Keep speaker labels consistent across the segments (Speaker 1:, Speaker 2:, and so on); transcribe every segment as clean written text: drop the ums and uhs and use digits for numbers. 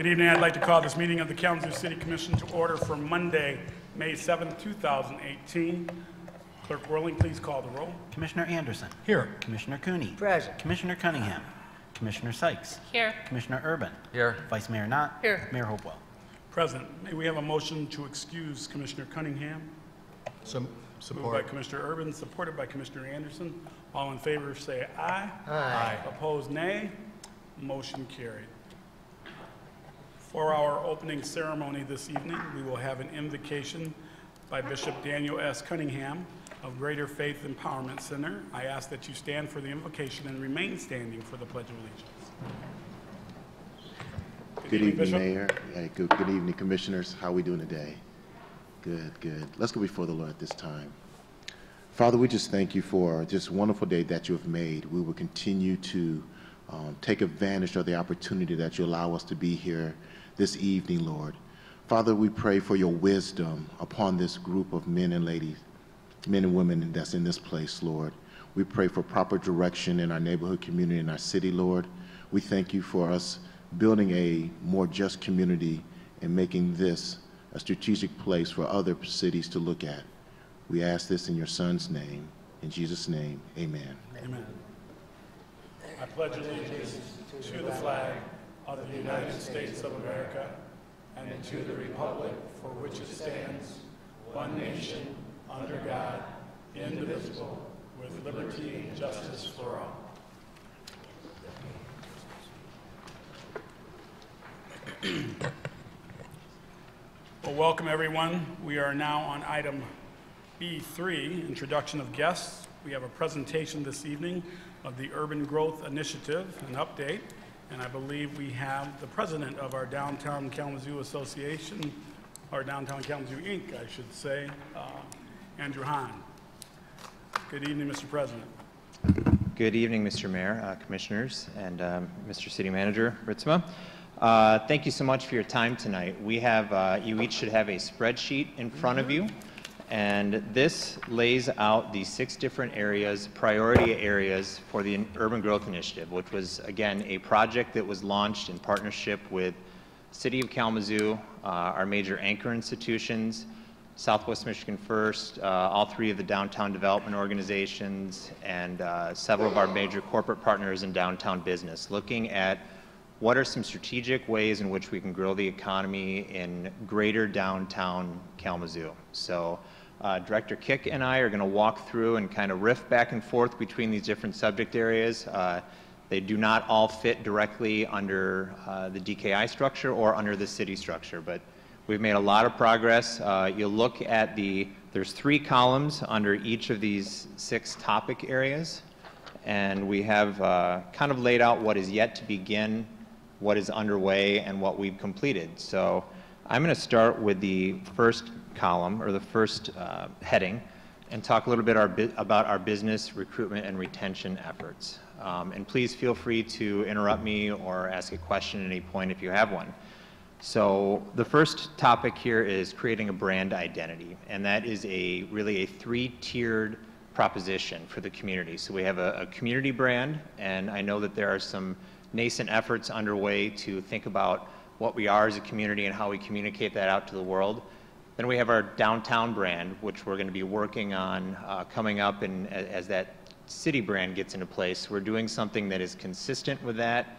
Speaker 1: Good evening. I'd like to call this meeting of the Kalamazoo City Commission to order for Monday, May 7th, 2018. Clerk Whirling, please call the roll.
Speaker 2: Commissioner Anderson.
Speaker 1: Here.
Speaker 2: Commissioner Cooney.
Speaker 3: Present.
Speaker 2: Commissioner Cunningham. Commissioner Sykes.
Speaker 4: Here.
Speaker 2: Commissioner Urban.
Speaker 3: Here.
Speaker 2: Vice Mayor Knott.
Speaker 4: Here.
Speaker 2: Mayor Hopewell.
Speaker 1: Present. May we have a motion to excuse Commissioner Cunningham?
Speaker 3: Support.
Speaker 1: Moved by Commissioner Urban, supported by Commissioner Anderson. All in favor say aye.
Speaker 3: Aye.
Speaker 1: Opposed, nay. Motion carried. For our opening ceremony this evening, we will have an invocation by Bishop Daniel S. Cunningham of Greater Faith Empowerment Center. I ask that you stand for the invocation and remain standing for the Pledge of Allegiance.
Speaker 5: Good evening,
Speaker 1: Bishop.
Speaker 5: Mayor. Good evening, Commissioners. How are we doing today? Good. Let's go before the Lord at this time. Father, we just thank you for this wonderful day that you have made. We will continue to take advantage of the opportunity that you allow us to be here this evening, Lord. Father, we pray for your wisdom upon this group of men and ladies, men and women that's in this place, Lord. We pray for proper direction in our neighborhood community, in our city, Lord. We thank you for us building a more just community and making this a strategic place for other cities to look at. We ask this in your Son's name. In Jesus' name, amen.
Speaker 1: Amen. I pledge allegiance to the flag of the United States of America and to the republic for which it stands, one nation, under God, indivisible, with liberty and justice for all. Well, welcome everyone. We are now on item B3, introduction of guests. We have a presentation this evening of the Urban Growth Initiative, an update, and I believe we have the president of our Downtown Kalamazoo Association, or Downtown Kalamazoo Inc., I should say, Andrew Hahn. Good evening, Mr. President.
Speaker 6: Good evening, Mr. Mayor, Commissioners, and Mr. City Manager Ritzma. Thank you so much for your time tonight. We have, you each should have a spreadsheet in front of you, and this lays out the 6 different areas, priority areas for the Urban Growth Initiative, which was, again, a project that was launched in partnership with City of Kalamazoo, our major anchor institutions, Southwest Michigan First, all 3 of the downtown development organizations, and several of our major corporate partners in downtown business, looking at what are some strategic ways in which we can grow the economy in greater downtown Kalamazoo. So Director Kick and I are going to walk through and kind of riff back and forth between these different subject areas. They do not all fit directly under the DKI structure or under the city structure, but we've made a lot of progress. You'll look at there's 3 columns under each of these 6 topic areas, and we have kind of laid out what is yet to begin, what is underway, and what we've completed. So I'm going to start with the first column, or the first heading, and talk a little bit about our business recruitment and retention efforts. And please feel free to interrupt me or ask a question at any point if you have one. So the first topic here is creating a brand identity, and that is really a 3-tiered proposition for the community. So we have a community brand, and I know that there are some nascent efforts underway to think about what we are as a community and how we communicate that out to the world. Then we have our downtown brand, which we're going to be working on coming up, and as that city brand gets into place, we're doing something that is consistent with that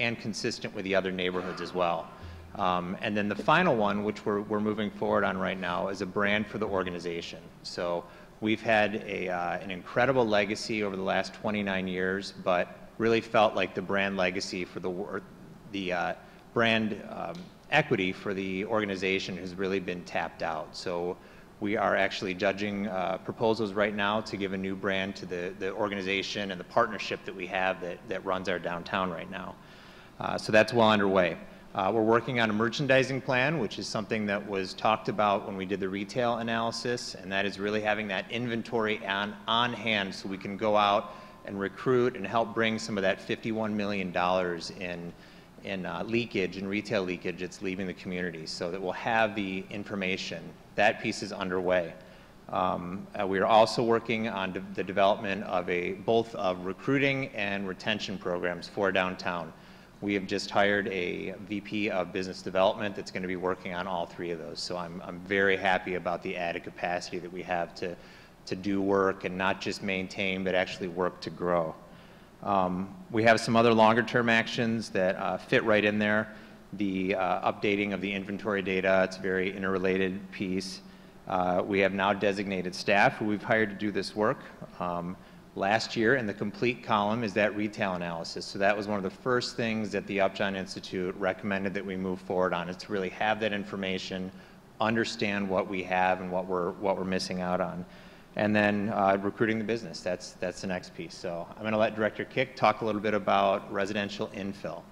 Speaker 6: and consistent with the other neighborhoods as well. And then the final one, which we're moving forward on right now, is a brand for the organization. So we've had an incredible legacy over the last 29 years, but really felt like the brand legacy for the brand equity for the organization has really been tapped out. So we are actually judging proposals right now to give a new brand to the organization and the partnership that we have that runs our downtown right now. So that's well underway. We're working on a merchandising plan, which is something that was talked about when we did the retail analysis, and that is really having that inventory on hand so we can go out and recruit and help bring some of that $51 million in leakage, in retail leakage that's leaving the community, so that we'll have the information. That piece is underway. We are also working on the development of both recruiting and retention programs for downtown. We have just hired a VP of Business Development that's going to be working on all 3 of those. So I'm very happy about the added capacity that we have to do work and not just maintain, but actually work to grow. We have some other longer-term actions that fit right in there. The updating of the inventory data, it's a very interrelated piece. We have now designated staff who we've hired to do this work. Last year, in the complete column, is that retail analysis. So that was one of the first things that the Upjohn Institute recommended that we move forward on, is to really have that information, understand what we have and what we're missing out on. And then recruiting the business, that's the next piece. So I'm going to let Director Kick talk a little bit about residential infill.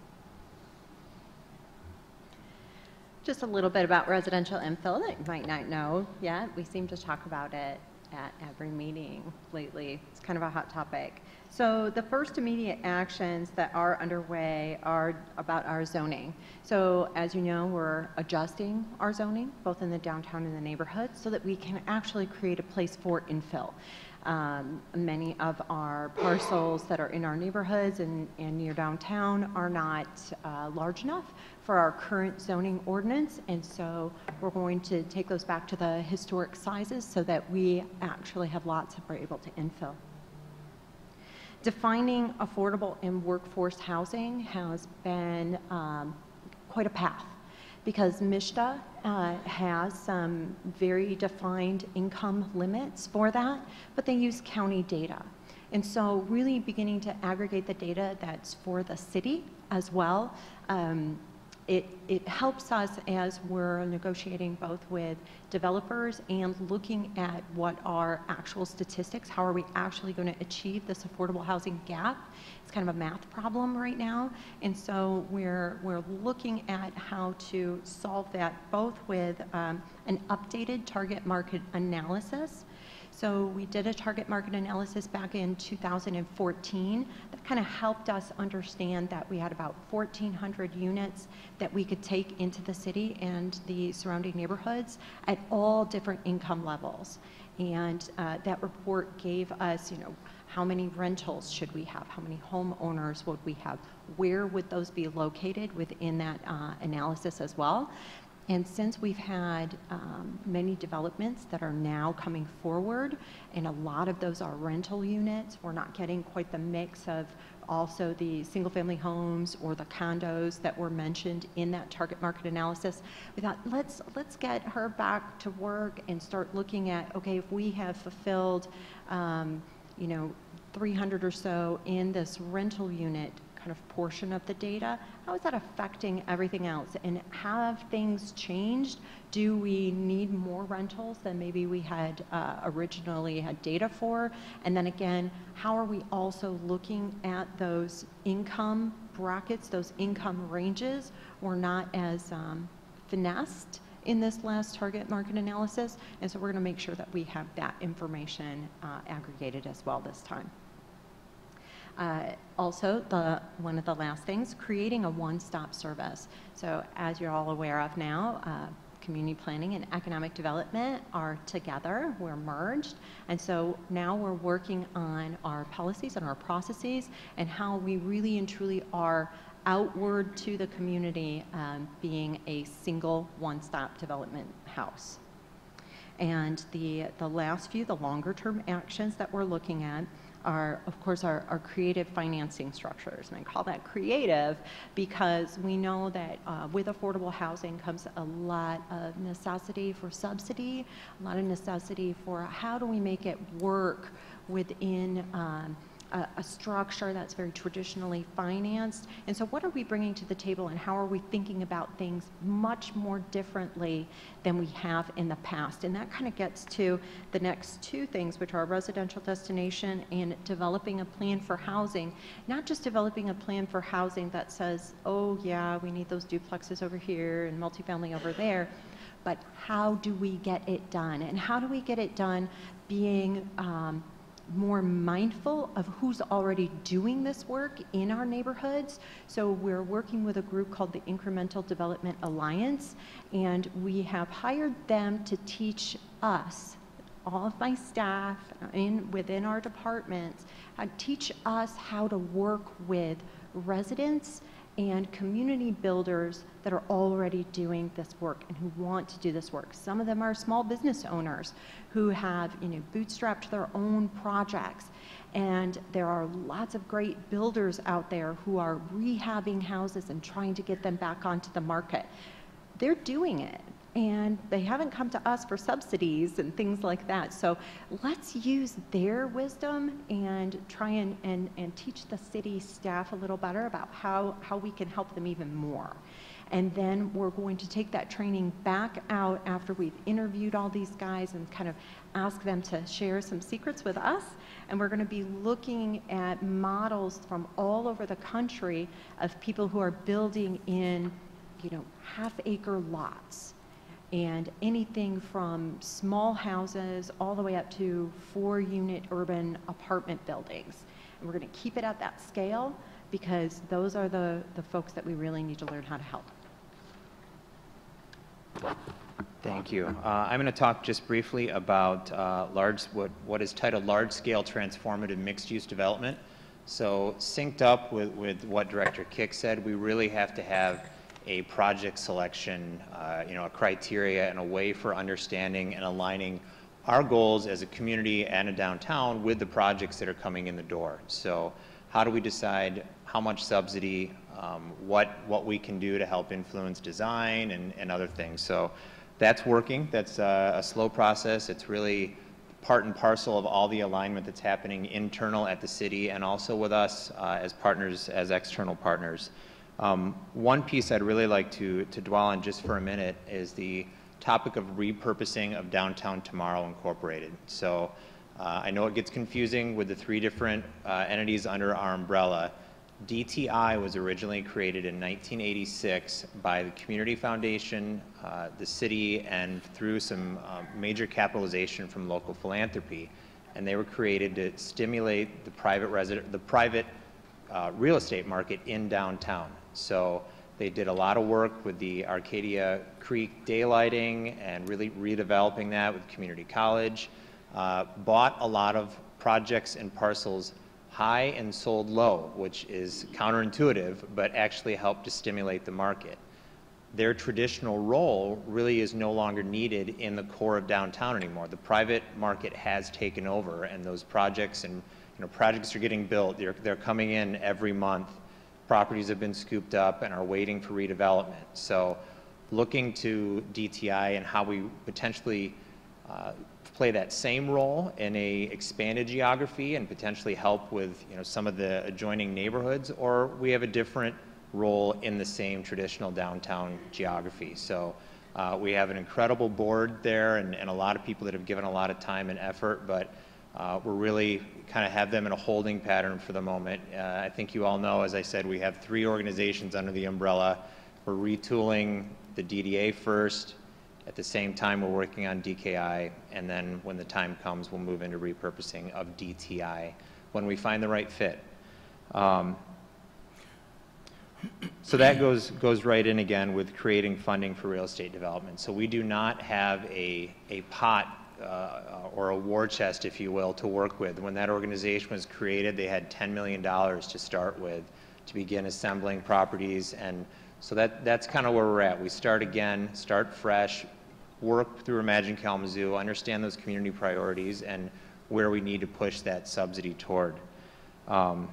Speaker 3: Just a little bit about residential infill that you might not know yet. We seem to talk about it at every meeting lately. It's kind of a hot topic. So the first immediate actions that are underway are about our zoning. So as you know, we're adjusting our zoning, both in the downtown and the neighborhoods, so that we can actually create a place for infill. Many of our parcels that are in our neighborhoods and near downtown are not large enough for our current zoning ordinance, and so we're going to take those back to the historic sizes so that we actually have lots that we're able to infill. Defining affordable and workforce housing has been quite a path, because MISHDA has some very defined income limits for that, but they use county data. And so really beginning to aggregate the data that's for the city as well, it helps us as we're negotiating both with developers and looking at what are actual statistics. How are we actually going to achieve this affordable housing gap? It's kind of a math problem right now. And so we're looking at how to solve that both with an updated target market analysis. So we did a target market analysis back in 2014 that kind of helped us understand that we had about 1,400 units that we could take into the city and the surrounding neighborhoods at all different income levels. And that report gave us, how many rentals should we have? How many homeowners would we have? Where would those be located within that analysis as well? And since we've had many developments that are now coming forward, and a lot of those are rental units, we're not getting quite the mix of also the single-family homes or the condos that were mentioned in that target market analysis. We thought, let's get her back to work and start looking at, okay, if we have fulfilled, 300 or so in this rental unit kind of portion of the data, how is that affecting everything else? And have things changed? Do we need more rentals than maybe we had originally had data for? And then again, how are we also looking at those income brackets, those income ranges? We're not as finessed in this last target market analysis, and so we're going to make sure that we have that information aggregated as well this time. Also, one of the last things, creating a one-stop service. So as you're all aware of now, community planning and economic development are together, we're merged, and so now we're working on our policies and our processes and how we really and truly are outward to the community, being a single one-stop development house. And the last few, the longer term actions that we're looking at are, of course, our creative financing structures. And I call that creative because we know that with affordable housing comes a lot of necessity for subsidy, a lot of necessity for how do we make it work within a structure that's very traditionally financed. And so what are we bringing to the table, and how are we thinking about things much more differently than we have in the past? And that kind of gets to the next two things, which are residential destination and developing a plan for housing. Not just developing a plan for housing that says, oh yeah, we need those duplexes over here and multifamily over there, but how do we get it done? And how do we get it done being more mindful of who's already doing this work in our neighborhoods? So we're working with a group called the Incremental Development Alliance, and we have hired them to teach us, all of my staff within our departments, teach us how to work with residents and community builders that are already doing this work and who want to do this work. Some of them are small business owners who have, bootstrapped their own projects. And there are lots of great builders out there who are rehabbing houses and trying to get them back onto the market. They're doing it, and they haven't come to us for subsidies and things like that. So let's use their wisdom and try and teach the city staff a little better about how we can help them even more. And then we're going to take that training back out after we've interviewed all these guys and kind of ask them to share some secrets with us. And we're going to be looking at models from all over the country of people who are building in, half-acre lots. And anything from small houses all the way up to 4-unit urban apartment buildings. And we're going to keep it at that scale because those are the folks that we really need to learn how to help.
Speaker 6: Thank you. I'm going to talk just briefly about what is titled large-scale transformative mixed-use development. So synced up with what Director Kick said, we really have to have a project selection, a criteria and a way for understanding and aligning our goals as a community and a downtown with the projects that are coming in the door. So how do we decide how much subsidy, what we can do to help influence design and other things. So that's working. That's a slow process. It's really part and parcel of all the alignment that's happening internal at the city and also with us as partners, as external partners. One piece I'd really like to dwell on just for a minute is the topic of repurposing of Downtown Tomorrow Incorporated. So I know it gets confusing with the 3 different entities under our umbrella. DTI was originally created in 1986 by the Community Foundation, the city, and through some major capitalization from local philanthropy. And they were created to stimulate the private real estate market in downtown. So they did a lot of work with the Arcadia Creek daylighting and really redeveloping that with community college, bought a lot of projects and parcels high and sold low, which is counterintuitive, but actually helped to stimulate the market. Their traditional role really is no longer needed in the core of downtown anymore. The private market has taken over, and those projects and projects are getting built. They're coming in every month. Properties have been scooped up and are waiting for redevelopment. So looking to DTI and how we potentially play that same role in a expanded geography and potentially help with some of the adjoining neighborhoods, or we have a different role in the same traditional downtown geography. So we have an incredible board there and a lot of people that have given a lot of time and effort, but we're really kind of have them in a holding pattern for the moment. I think you all know, as I said, we have 3 organizations under the umbrella. We're retooling the DDA first. At the same time, we're working on DKI, and then when the time comes, we'll move into repurposing of DTI when we find the right fit. So that goes right in again with creating funding for real estate development. So we do not have a pot or a war chest, if you will, to work with. When that organization was created, they had $10 million to start with to begin assembling properties, and so that's kind of where we're at. We start again, start fresh, work through Imagine Kalamazoo, understand those community priorities and where we need to push that subsidy toward. And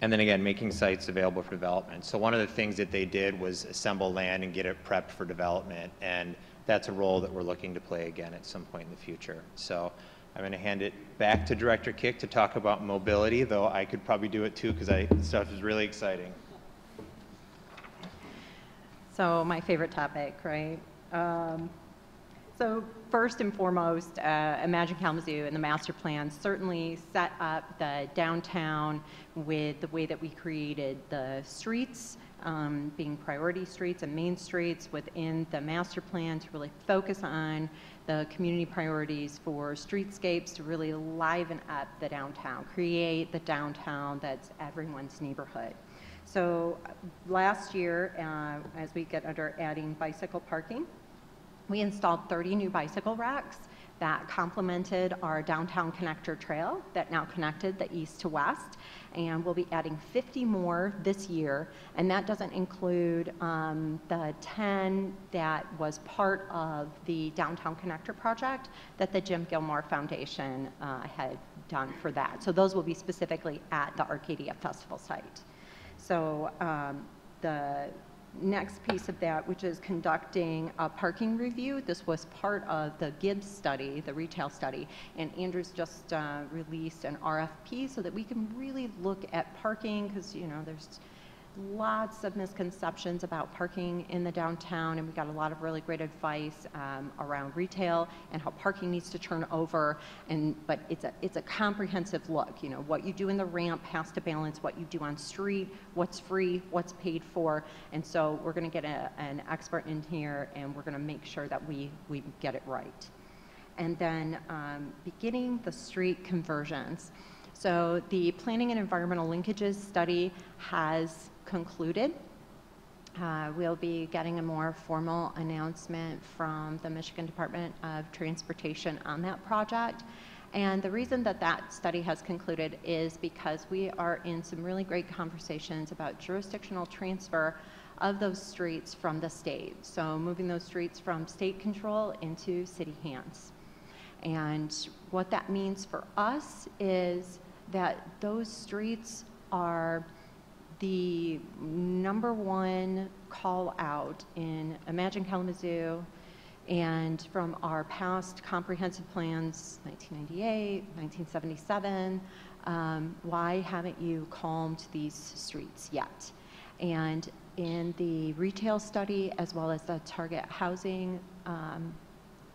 Speaker 6: then again, making sites available for development. So one of the things that they did was assemble land and get it prepped for development, and that's a role that we're looking to play again at some point in the future. So I'm going to hand it back to Director Kick to talk about mobility, though I could probably do it too because this stuff is really exciting.
Speaker 3: So my favorite topic, right? So first and foremost, Imagine Kalamazoo and the master plan certainly set up the downtown with the way that we created the streets, being priority streets and main streets within the master plan to really focus on the community priorities for streetscapes to really liven up the downtown, create the downtown that's everyone's neighborhood. So last year, as we get under adding bicycle parking, we installed 30 new bicycle racks that complemented our downtown connector trail that now connected the east to west. And we'll be adding 50 more this year. And that doesn't include the 10 that was part of the downtown connector project that the Jim Gilmore Foundation had done for that. So those will be specifically at the Arcadia Festival site. So the next piece of that, which is conducting a parking review. This was part of the Gibbs study, the retail study, and Andrew's just released an RFP so that we can really look at parking, because there's lots of misconceptions about parking in the downtown, and we got a lot of really great advice around retail and how parking needs to turn over. But it's a comprehensive look. What you do in the ramp has to balance what you do on street, what's free, what's paid for, and so we're going to get an expert in here, and we're going to make sure that we get it right. And then beginning the street conversions. So the Planning and Environmental Linkages study has concluded. We'll be getting a more formal announcement from the Michigan Department of Transportation on that project. And the reason that that study has concluded is because we are in some really great conversations about jurisdictional transfer of those streets from the state. So moving those streets from state control into city hands. And what that means for us is that those streets are the #1 call out in Imagine Kalamazoo, and from our past comprehensive plans, 1998, 1977, why haven't you calmed these streets yet? And in the retail study, as well as the target housing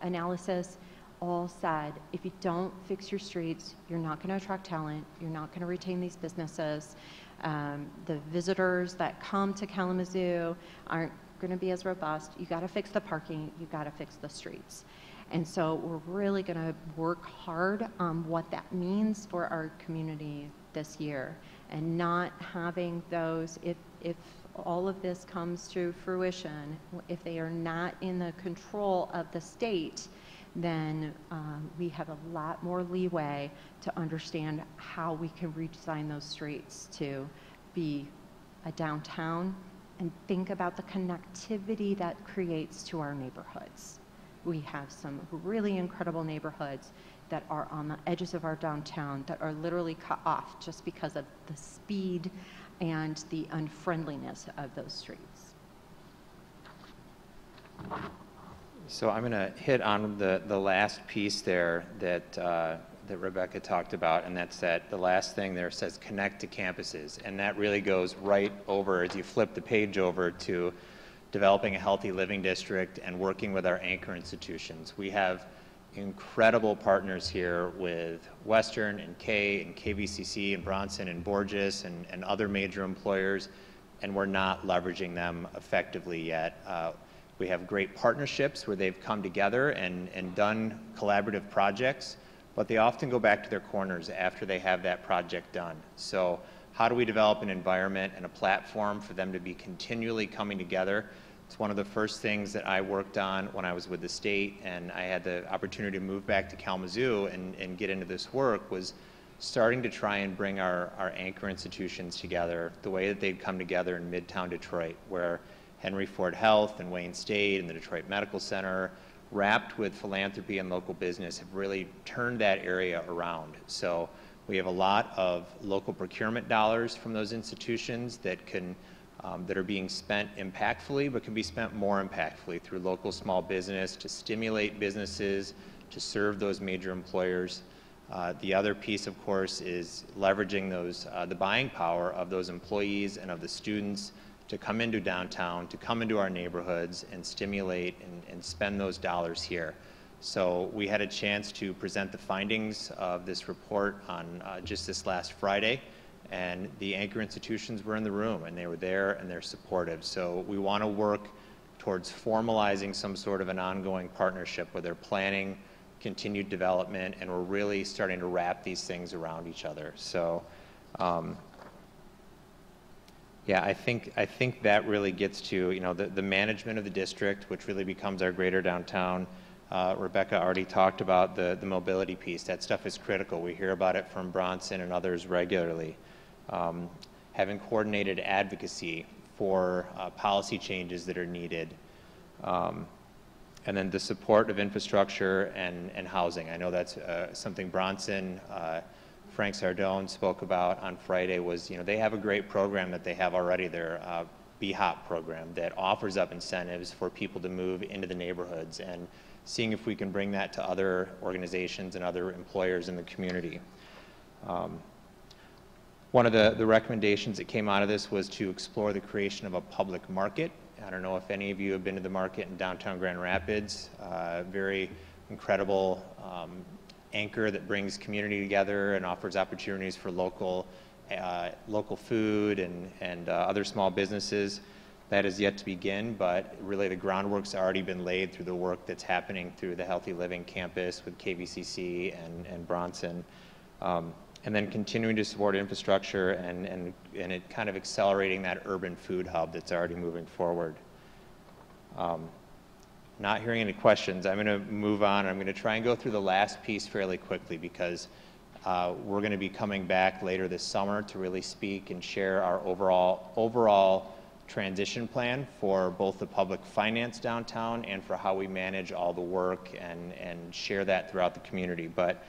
Speaker 3: analysis, all said, if you don't fix your streets, you're not going to attract talent, you're not going to retain these businesses. The visitors that come to Kalamazoo aren't going to be as robust. You got to fix the parking, you got to fix the streets. And so we're really going to work hard on what that means for our community this year, and not having those, if all of this comes to fruition, if they are not in the control of the state, then we have a lot more leeway to understand how we can redesign those streets to be a downtown and think about the connectivity that creates to our neighborhoods. We have some really incredible neighborhoods that are on the edges of our downtown that are literally cut off just because of the speed and the unfriendliness of those streets.
Speaker 6: So I'm going to hit on the last piece there that Rebecca talked about, and that's that the last thing there says connect to campuses, and that really goes right over as you flip the page over to developing a healthy living district and working with our anchor institutions. We have incredible partners here with Western and K and KVCC and Bronson and Borges and other major employers, and we're not leveraging them effectively yet. We have great partnerships where they've come together and done collaborative projects, but they often go back to their corners after they have that project done. So how do we develop an environment and a platform for them to be continually coming together? It's one of the first things that I worked on when I was with the state, and I had the opportunity to move back to Kalamazoo and get into this work, was starting to try and bring our anchor institutions together the way that they'd come together in Midtown Detroit, where Henry Ford Health and Wayne State and the Detroit Medical Center, wrapped with philanthropy and local business, have really turned that area around. So we have a lot of local procurement dollars from those institutions that are being spent impactfully, but can be spent more impactfully through local small business to stimulate businesses, to serve those major employers. The other piece, of course, is leveraging the buying power of those employees and of the students to come into downtown, to come into our neighborhoods and stimulate and spend those dollars here. So we had a chance to present the findings of this report on just this last Friday, and the anchor institutions were in the room, and they were there and they're supportive. So we want to work towards formalizing some sort of an ongoing partnership where they're planning continued development, and we're really starting to wrap these things around each other. So yeah, I think that really gets to the management of the district, which really becomes our greater downtown, Rebecca already talked about the mobility piece. That stuff is critical. We hear about it from Bronson and others regularly. Having coordinated advocacy for policy changes that are needed. And then the support of infrastructure and housing. I know that's something Bronson, Frank Sardone spoke about on Friday was, they have a great program that they have already, their BHOP program that offers up incentives for people to move into the neighborhoods and seeing if we can bring that to other organizations and other employers in the community. One of the recommendations that came out of this was to explore the creation of a public market. I don't know if any of you have been to the market in downtown Grand Rapids. Very incredible anchor that brings community together and offers opportunities for local food and other small businesses. That is yet to begin, but really the groundwork's already been laid through the work that's happening through the Healthy Living Campus with KVCC and Bronson. And then continuing to support infrastructure and it kind of accelerating that urban food hub that's already moving forward. Not hearing any questions, I'm going to move on. I'm going to try and go through the last piece fairly quickly because we're going to be coming back later this summer to really speak and share our overall transition plan for both the public finance downtown and for how we manage all the work and share that throughout the community. But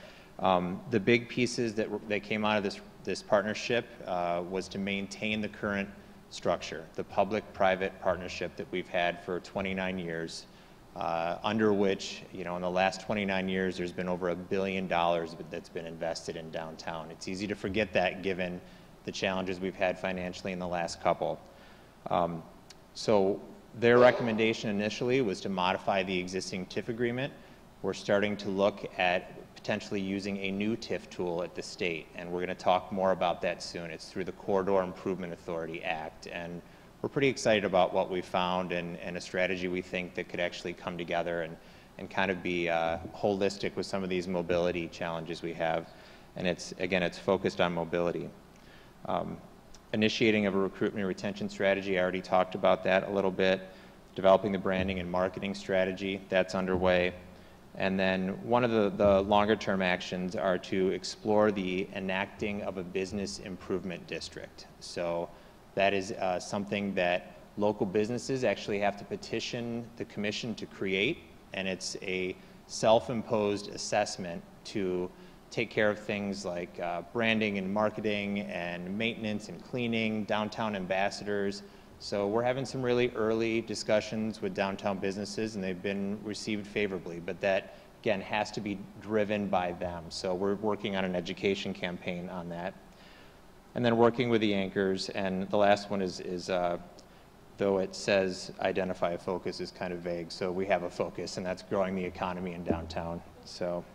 Speaker 6: the big pieces that came out of this partnership was to maintain the current structure, the public-private partnership that we've had for 29 years, under which, in the last 29 years, there's been over $1 billion that's been invested in downtown. It's easy to forget that given the challenges we've had financially in the last couple. So their recommendation initially was to modify the existing TIF agreement. We're starting to look at potentially using a new TIF tool at the state, and we're going to talk more about that soon. It's through the Corridor Improvement Authority Act, and we're pretty excited about what we found and a strategy we think that could actually come together and kind of be holistic with some of these mobility challenges we have. And it's focused on mobility. Initiating of a recruitment and retention strategy, I already talked about that a little bit. Developing the branding and marketing strategy, that's underway. And then one of the longer term actions are to explore the enacting of a business improvement district. So that is something that local businesses actually have to petition the commission to create, and it's a self-imposed assessment to take care of things like branding and marketing and maintenance and cleaning, downtown ambassadors. So we're having some really early discussions with downtown businesses and they've been received favorably, but that again has to be driven by them. So we're working on an education campaign on that. And then working with the anchors, and the last one is though it says identify a focus is kind of vague, so we have a focus and that's growing the economy in downtown. So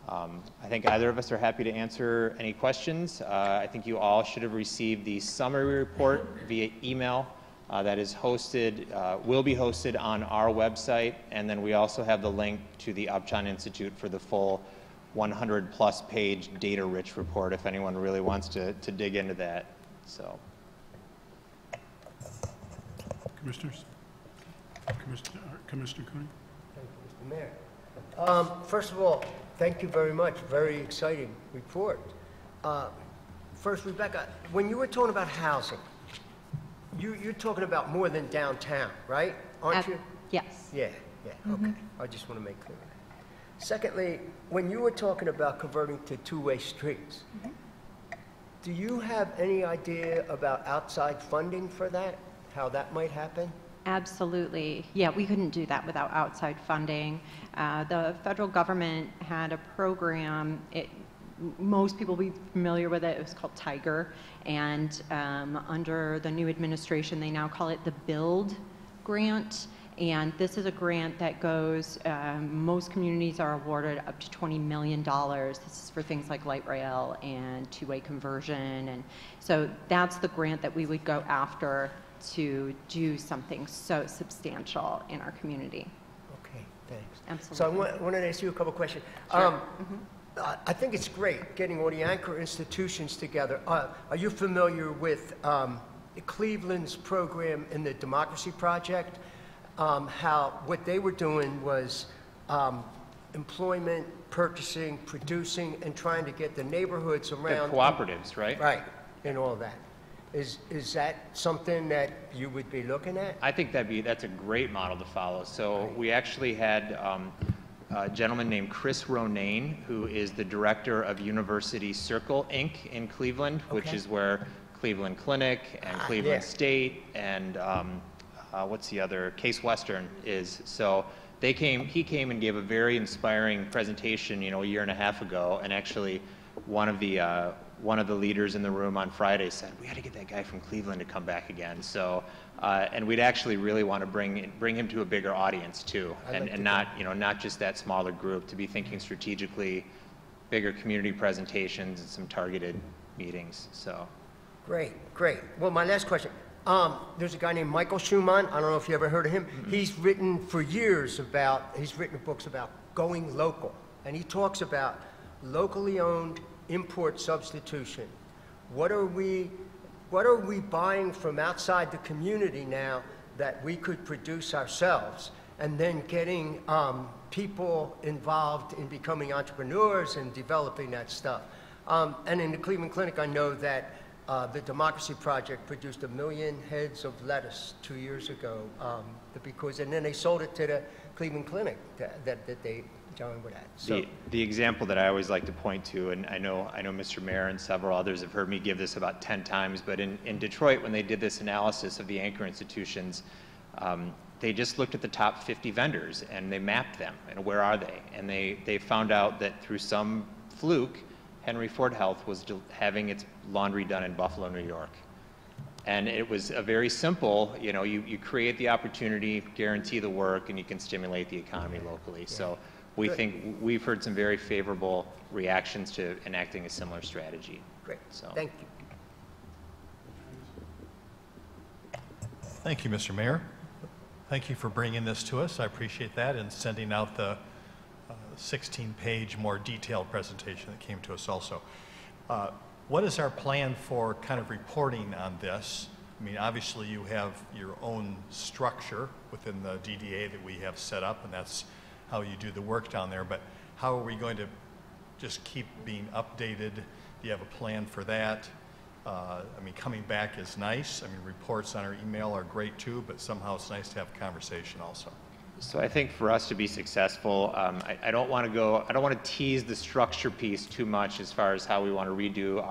Speaker 6: I think either of us are happy to answer any questions. I think you all should have received the summary report via email that is hosted, will be hosted on our website, and then we also have the link to the Upjohn Institute for the full 100-plus page data-rich report if anyone really wants to dig into that. So,
Speaker 1: Commissioners? Commissioner Cooney?
Speaker 4: Thank you, Mr. Mayor. First of all, thank you very much. Very exciting report. First, Rebecca, when you were talking about housing, you're talking about more than downtown, right? Aren't you?
Speaker 3: Yes.
Speaker 4: Yeah, okay. I just want to make clear. Secondly, when you were talking about converting to two-way streets, do you have any idea about outside funding for that? How that might happen?
Speaker 3: Absolutely. Yeah, we couldn't do that without outside funding. The federal government had a program, most people will be familiar with it, it was called Tiger, and under the new administration they now call it the BUILD grant, and this is a grant that goes, most communities are awarded up to $20 million. This is for things like light rail and two-way conversion, and so that's the grant that we would go after to do something so substantial in our community.
Speaker 4: Okay, thanks.
Speaker 3: Absolutely.
Speaker 4: So I wanted to ask you a couple questions.
Speaker 3: Sure.
Speaker 4: I think it's great getting all the anchor institutions together. Are you familiar with Cleveland's program in the Democracy Project? How what they were doing was employment, purchasing, producing, and trying to get the neighborhoods
Speaker 6: The
Speaker 4: around.
Speaker 6: cooperatives, right?
Speaker 4: Right, and all that. Is that something that you would be looking at?
Speaker 6: I think that's a great model to follow. So we actually had a gentleman named Chris Ronayne, who is the director of University Circle, Inc. in Cleveland, which
Speaker 4: Okay.
Speaker 6: is where Cleveland Clinic and Cleveland
Speaker 4: yeah.
Speaker 6: State and what's the other, Case Western is. So he came and gave a very inspiring presentation, a year and a half ago, and actually one of the leaders in the room on Friday said, we got to get that guy from Cleveland to come back again. So, and we'd actually really want to bring him to a bigger audience too, and not just that smaller group, to be thinking strategically, bigger community presentations and some targeted meetings. So,
Speaker 4: Great. Well, my last question. There's a guy named Michael Schumann. I don't know if you ever heard of him. He's written for years he's written books about going local. And he talks about locally owned import substitution. What are we buying from outside the community now that we could produce ourselves? And then getting people involved in becoming entrepreneurs and developing that stuff. And in the Cleveland Clinic, I know that the Democracy Project produced 1 million heads of lettuce 2 years ago, and then they sold it to the Cleveland Clinic that they joined with that. So,
Speaker 6: the example that I always like to point to, and I know Mr. Mayor and several others have heard me give this about 10 times, but in Detroit, when they did this analysis of the anchor institutions, they just looked at the top 50 vendors and they mapped them, and where are they? And they found out that through some fluke, Henry Ford Health was having its laundry done in Buffalo, New York. And it was a very simple, you create the opportunity, guarantee the work, and you can stimulate the economy locally. Yeah. So we've heard some very favorable reactions to enacting a similar strategy.
Speaker 4: great.
Speaker 6: So.
Speaker 4: Thank you.
Speaker 7: Thank you, Mr. Mayor. Thank you for bringing this to us. I appreciate that, and sending out the 16-page, more detailed presentation that came to us also. What is our plan for kind of reporting on this? I mean, obviously you have your own structure within the DDA that we have set up, and that's how you do the work down there, but how are we going to just keep being updated? Do you have a plan for that? I mean, coming back is nice. I mean, reports on our email are great too, but somehow it's nice to have a conversation also.
Speaker 6: So I think for us to be successful, I don't want to tease the structure piece too much as far as how we want to redo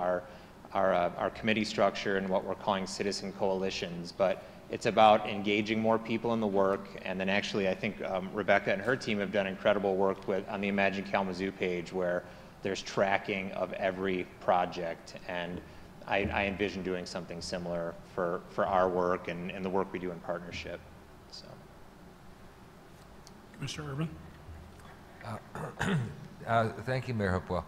Speaker 6: our committee structure and what we're calling citizen coalitions, but it's about engaging more people in the work. And then actually, I think Rebecca and her team have done incredible work on the Imagine Kalamazoo page, where there's tracking of every project. And I envision doing something similar for our work and the work we do in partnership. So.
Speaker 1: Mr. Urban?
Speaker 8: Thank you, Mayor Hopewell.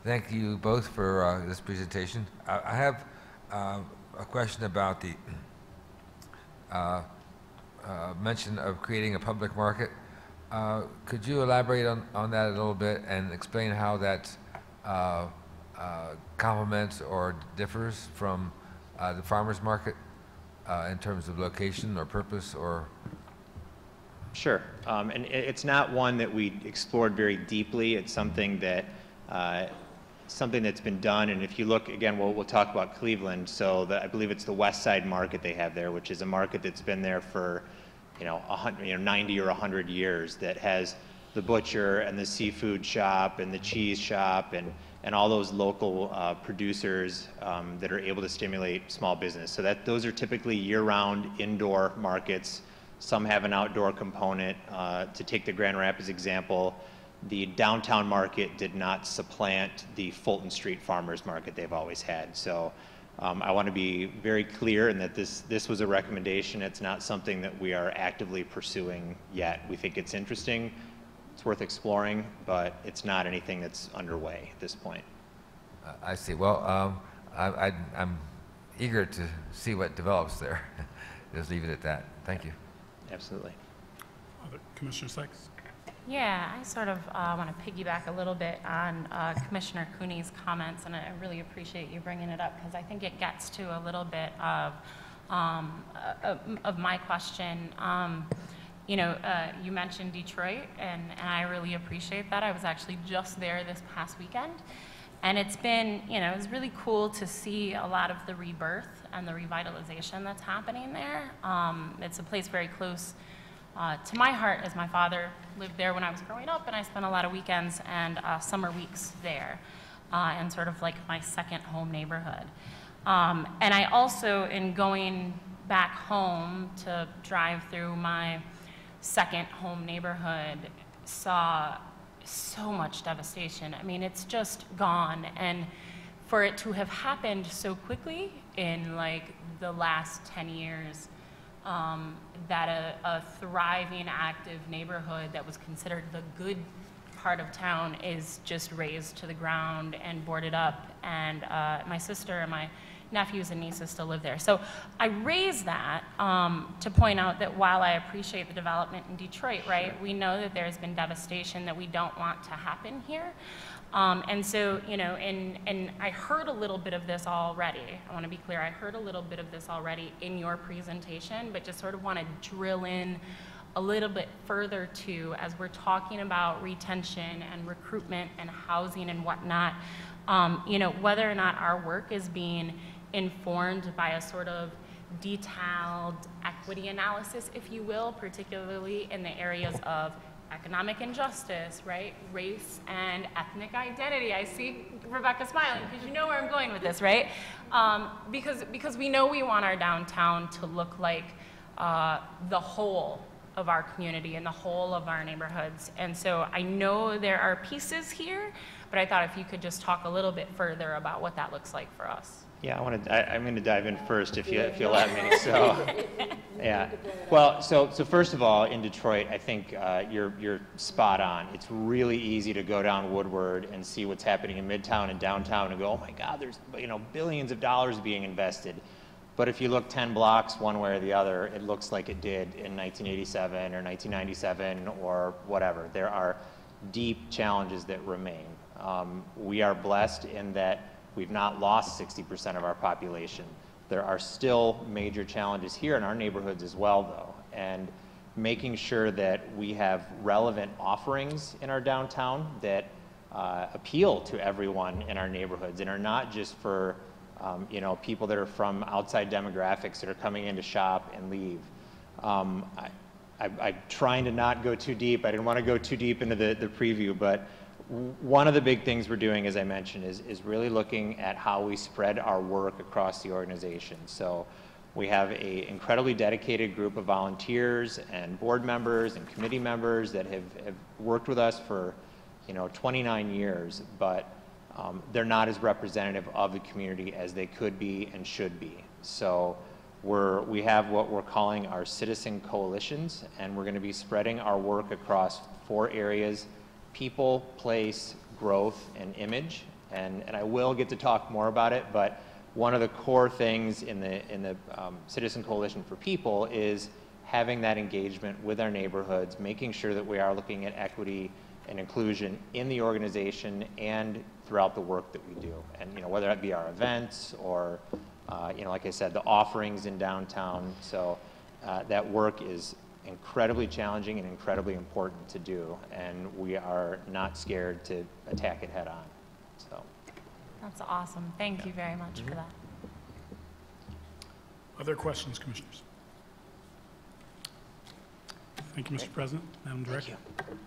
Speaker 8: Thank you both for this presentation. I have a question about the mention of creating a public market. Could you elaborate on that a little bit and explain how that complements or differs from the farmer's market in terms of location or purpose or?
Speaker 6: Sure, and it's not one that we explored very deeply. It's something that that's been done. And if you look again, we'll talk about Cleveland. So I believe it's the West Side Market they have there, which is a market that's been there for 90 or 100 years. That has the butcher and the seafood shop and the cheese shop and all those local producers that are able to stimulate small business. So those are typically year-round indoor markets. Some have an outdoor component. To take the Grand Rapids example, the downtown market did not supplant the Fulton Street Farmers Market they've always had. So I want to be very clear in that this was a recommendation. It's not something that we are actively pursuing yet. We think it's interesting, it's worth exploring, but it's not anything that's underway at this point.
Speaker 8: I see. Well, I'm eager to see what develops there. Just leave it at that. Thank you.
Speaker 6: Absolutely.
Speaker 1: Commissioner Sykes?
Speaker 9: Yeah, I sort of want to piggyback a little bit on Commissioner Cooney's comments, and I really appreciate you bringing it up because I think it gets to a little bit of my question. You mentioned Detroit, and I really appreciate that. I was actually just there this past weekend. And it's been, it was really cool to see a lot of the rebirth and the revitalization that's happening there. It's a place very close to my heart, as my father lived there when I was growing up, and I spent a lot of weekends and summer weeks there, and sort of like my second home neighborhood. And I also, in going back home to drive through my second home neighborhood, saw so much devastation. I mean, it's just gone. And for it to have happened so quickly in like the last 10 years, that a thriving, active neighborhood that was considered the good part of town is just razed to the ground and boarded up. And my sister and my nephews and nieces still live there. So I raise that to point out that while I appreciate the development in Detroit, right, we know that there's been devastation that we don't want to happen here. And so, and I heard a little bit of this already. I want to be clear, I heard a little bit of this already in your presentation, but just sort of want to drill in a little bit further too, as we're talking about retention and recruitment and housing and whatnot, whether or not our work is being informed by a sort of detailed equity analysis, if you will, particularly in the areas of economic injustice, right? Race and ethnic identity. I see Rebecca smiling because you know where I'm going with this, right? Because we know we want our downtown to look like the whole of our community and the whole of our neighborhoods. And so I know there are pieces here, but I thought if you could just talk a little bit further about what that looks like for us.
Speaker 6: Yeah, I'm going to dive in first if you let me. So, yeah. Well, so first of all, in Detroit, I think you're spot on. It's really easy to go down Woodward and see what's happening in Midtown and downtown and go, oh my God, there's billions of dollars being invested. But if you look 10 blocks one way or the other, it looks like it did in 1987 or 1997 or whatever. There are deep challenges that remain. We are blessed in that we've not lost 60% of our population. There are still major challenges here in our neighborhoods as well, though. And making sure that we have relevant offerings in our downtown that appeal to everyone in our neighborhoods and are not just for people that are from outside demographics that are coming in to shop and leave. I'm trying to not go too deep. I didn't want to go too deep into the preview, but one of the big things we're doing, as I mentioned, is really looking at how we spread our work across the organization. So we have an incredibly dedicated group of volunteers and board members and committee members that have worked with us for 29 years, but they're not as representative of the community as they could be and should be. So we have what we're calling our citizen coalitions, and we're going to be spreading our work across 4 areas: people, place, growth, and image. And I will get to talk more about it, but one of the core things in the Citizen Coalition for People is having that engagement with our neighborhoods, making sure that we are looking at equity and inclusion in the organization and throughout the work that we do. And whether that be our events or like I said, the offerings in downtown. So that work is incredibly challenging and incredibly important to do, and we are not scared to attack it head on. So
Speaker 9: That's awesome. Thank you very much for that.
Speaker 1: Other questions, commissioners? Thank you, Mr. President. Madam Director.
Speaker 6: Thank you.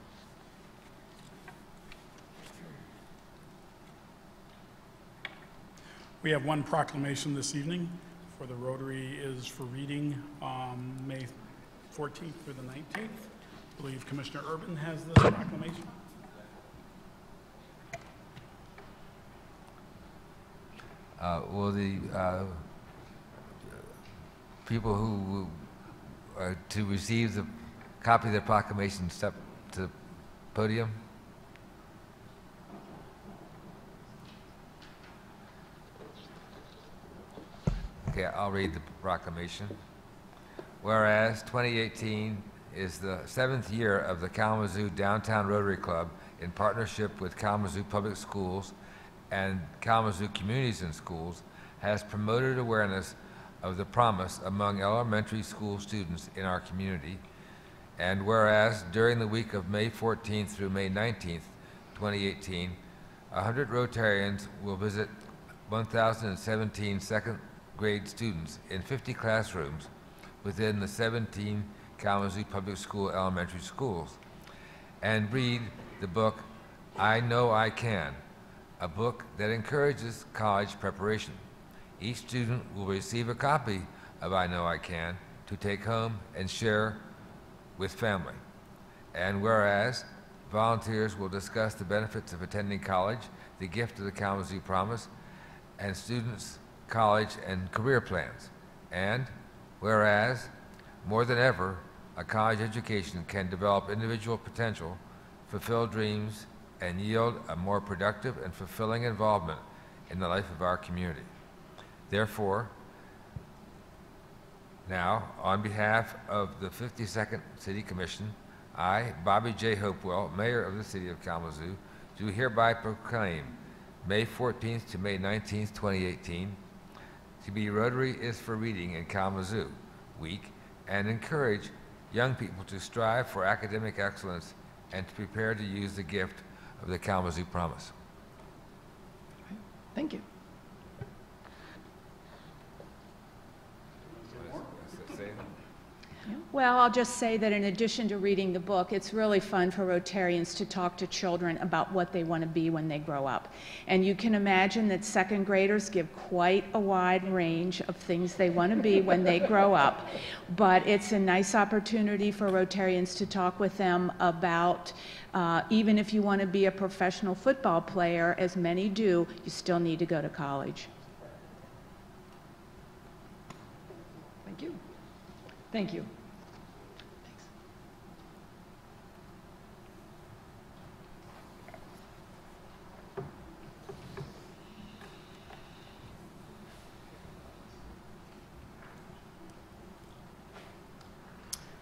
Speaker 1: We have one proclamation this evening for the Rotary is for reading May 14th through the 19th. I believe Commissioner Urban has this proclamation.
Speaker 8: Will the people who to receive the copy of the proclamation step to the podium? Okay, I'll read the proclamation. Whereas 2018 is the 7th year of the Kalamazoo Downtown Rotary Club in partnership with Kalamazoo Public Schools and Kalamazoo Communities and Schools has promoted awareness of the promise among elementary school students in our community And whereas during the week of May 14th through May 19th, 2018, 100 Rotarians will visit 1,017 second grade students in 50 classrooms within the 17 Kalamazoo Public School elementary schools and read the book I Know I Can, a book that encourages college preparation. Each student will receive a copy of I Know I Can to take home and share with family. And whereas volunteers will discuss the benefits of attending college, the gift of the Kalamazoo Promise, and students' college and career plans. And whereas, more than ever, a college education can develop individual potential, fulfill dreams, and yield a more productive and fulfilling involvement in the life of our community. Therefore, now, on behalf of the 52nd City Commission, I, Bobby J. Hopewell, Mayor of the City of Kalamazoo, do hereby proclaim May 14th to May 19th, 2018, to be Rotary is for Reading in Kalamazoo Week, and encourage young people to strive for academic excellence and to prepare to use the gift of the Kalamazoo Promise.
Speaker 10: Thank you. Well, I'll just say that in addition to reading the book, it's really fun for Rotarians to talk to children about what they want to be when they grow up. And you can imagine that second graders give quite a wide range of things they want to be when they grow up. But it's a nice opportunity for Rotarians to talk with them about even if you want to be a professional football player, as many do, you still need to go to college. Thank you. Thank you.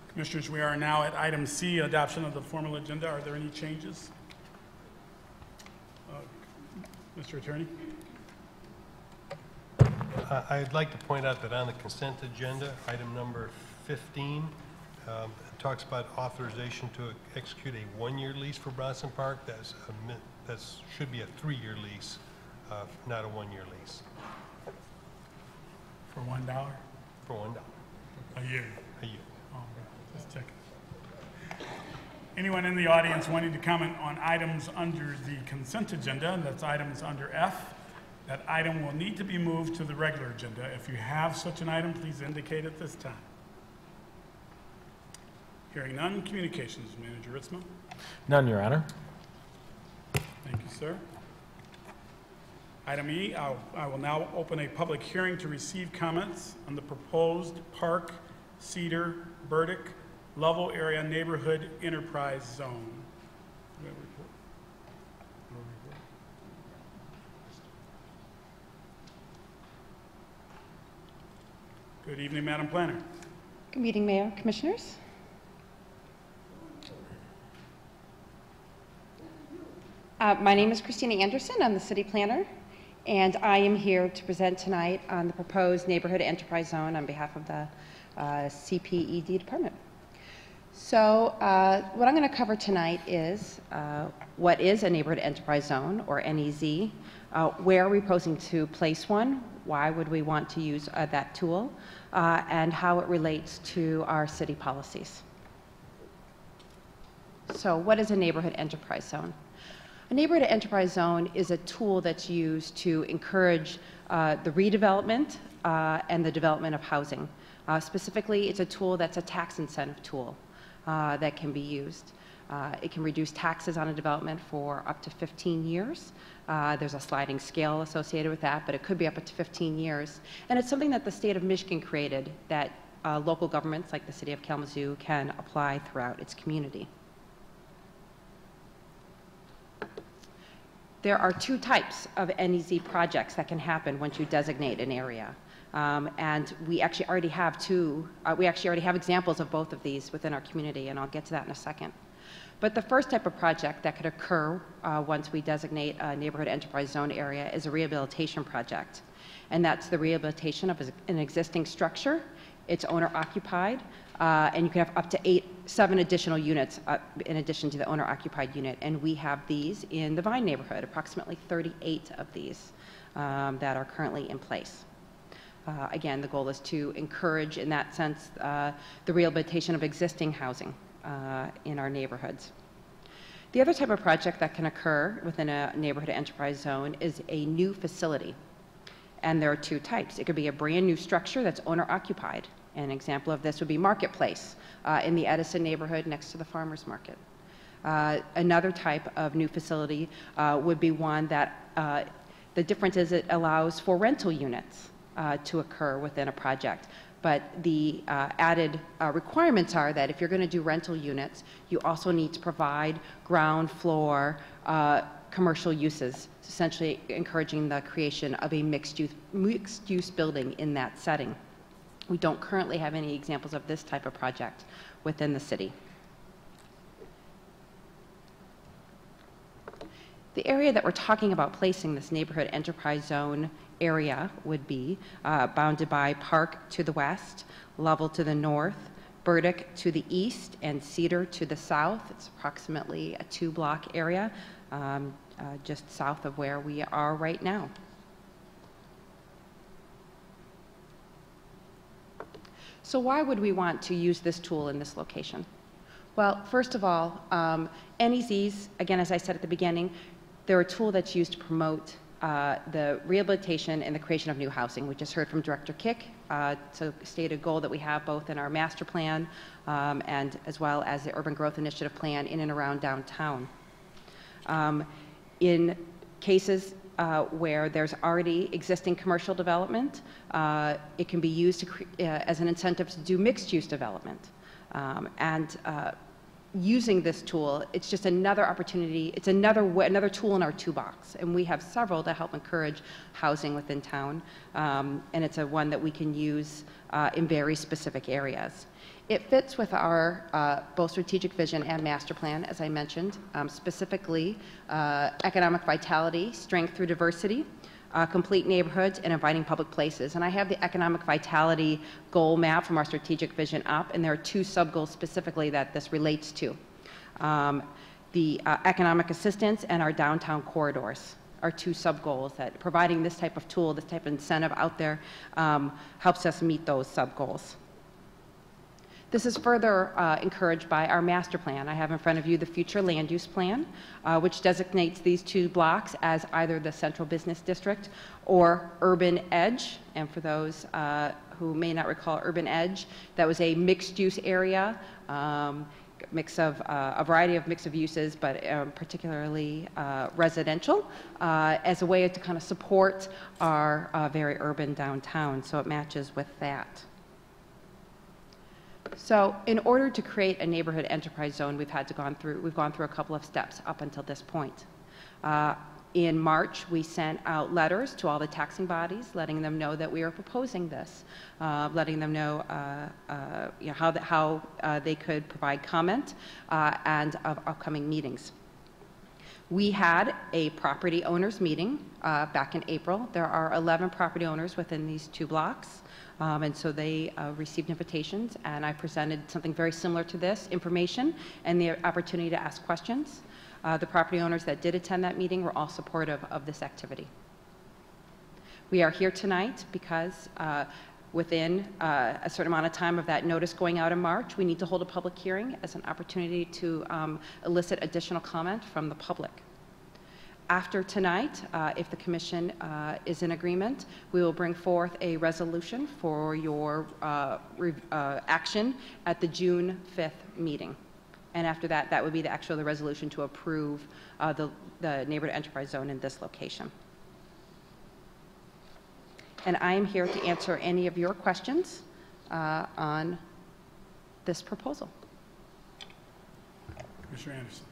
Speaker 1: Commissioners, we are now at item C, adoption of the formal agenda. Are there any changes? Mr. Attorney?
Speaker 11: I'd like to point out that on the consent agenda, item number 15, it talks about authorization to execute a one-year lease for Bronson Park. That should be a 3-year lease, not a one-year lease.
Speaker 1: For $1?
Speaker 11: For $1.
Speaker 1: A year?
Speaker 11: A year.
Speaker 1: Oh, just checking. Anyone in the audience wanting to comment on items under the consent agenda, and that's items under F, that item will need to be moved to the regular agenda. If you have such an item, please indicate at this time. Hearing none, Communications Manager Ritzma.
Speaker 12: None, Your Honor.
Speaker 1: Thank you, sir. Item E, I will now open a public hearing to receive comments on the proposed Park, Cedar, Burdick, Lovell Area Neighborhood Enterprise Zone. Do we have a report? No report. Good evening, Madam Planner.
Speaker 13: Good evening, Mayor, Commissioners. My name is Christina Anderson. I'm the City Planner, and I am here to present tonight on the proposed Neighborhood Enterprise Zone on behalf of the CPED Department. So what I'm going to cover tonight is what is a Neighborhood Enterprise Zone, or NEZ, where are we proposing to place one, why would we want to use that tool, and how it relates to our city policies. So what is a Neighborhood Enterprise Zone? A Neighborhood Enterprise Zone is a tool that's used to encourage the redevelopment and the development of housing. Specifically, it's a tool that's a tax incentive tool that can be used. It can reduce taxes on a development for up to 15 years. There's a sliding scale associated with that, but it could be up to 15 years. And it's something that the state of Michigan created that local governments like the city of Kalamazoo can apply throughout its community. There are two types of NEZ projects that can happen once you designate an area. And we actually already have examples of both of these within our community, and I'll get to that in a second. But the first type of project that could occur once we designate a Neighborhood Enterprise Zone area is a rehabilitation project. And that's the rehabilitation of an existing structure. It's owner occupied. and you can have up to 7 additional units in addition to the owner-occupied unit. And we have these in the Vine neighborhood, approximately 38 of these that are currently in place. Again, the goal is to encourage, in that sense, the rehabilitation of existing housing in our neighborhoods. The other type of project that can occur within a neighborhood enterprise zone is a new facility. And there are 2 types. It could be a brand new structure that's owner-occupied. An example of this would be Marketplace in the Edison neighborhood next to the farmers market. Another type of new facility would be one that the difference is it allows for rental units to occur within a project. But the added requirements are that if you're going to do rental units, you also need to provide ground floor commercial uses, essentially encouraging the creation of a mixed-use building in that setting. We don't currently have any examples of this type of project within the city. The area that we're talking about placing this neighborhood enterprise zone area would be bounded by Park to the west, Lovell to the north, Burdick to the east, and Cedar to the south. It's approximately a 2-block area just south of where we are right now. So why would we want to use this tool in this location? Well, first of all, NEZs, again, as I said at the beginning, they're a tool that's used to promote the rehabilitation and the creation of new housing. We just heard from Director Kick, to state a goal that we have both in our master plan and as well as the Urban Growth Initiative plan in and around downtown. In cases where there's already existing commercial development, it can be used as an incentive to do mixed-use development. Using this tool, it's just another opportunity, it's another tool in our toolbox, and we have several to help encourage housing within town, and it's one that we can use in very specific areas. It fits with our both strategic vision and master plan, as I mentioned, specifically economic vitality, strength through diversity, complete neighborhoods, and inviting public places. And I have the economic vitality goal map from our strategic vision up, and there are 2 sub-goals specifically that this relates to. The economic assistance and our downtown corridors are 2 sub-goals that providing this type of tool, this type of incentive out there helps us meet those sub-goals. This is further encouraged by our master plan. I have in front of you the future land use plan, which designates these 2 blocks as either the central business district or urban edge. And for those who may not recall urban edge, that was a mixed use area, mix of a variety of mix of uses, but particularly residential, as a way to kind of support our very urban downtown. So it matches with that. So in order to create a neighborhood enterprise zone, we've gone through a couple of steps up until this point. In March, we sent out letters to all the taxing bodies, letting them know that we are proposing this, letting them know, how they could provide comment and of upcoming meetings. We had a property owners meeting back in April. There are 11 property owners within these 2 blocks. And so they received invitations, and I presented something very similar to this, information and the opportunity to ask questions. The property owners that did attend that meeting were all supportive of this activity. We are here tonight because within a certain amount of time of that notice going out in March, we need to hold a public hearing as an opportunity to elicit additional comment from the public. After tonight, if the commission is in agreement, we will bring forth a resolution for your action at the June 5th meeting. And after that, that would be the resolution to approve the neighborhood enterprise zone in this location. And I am here to answer any of your questions on this proposal.
Speaker 1: Commissioner Anderson.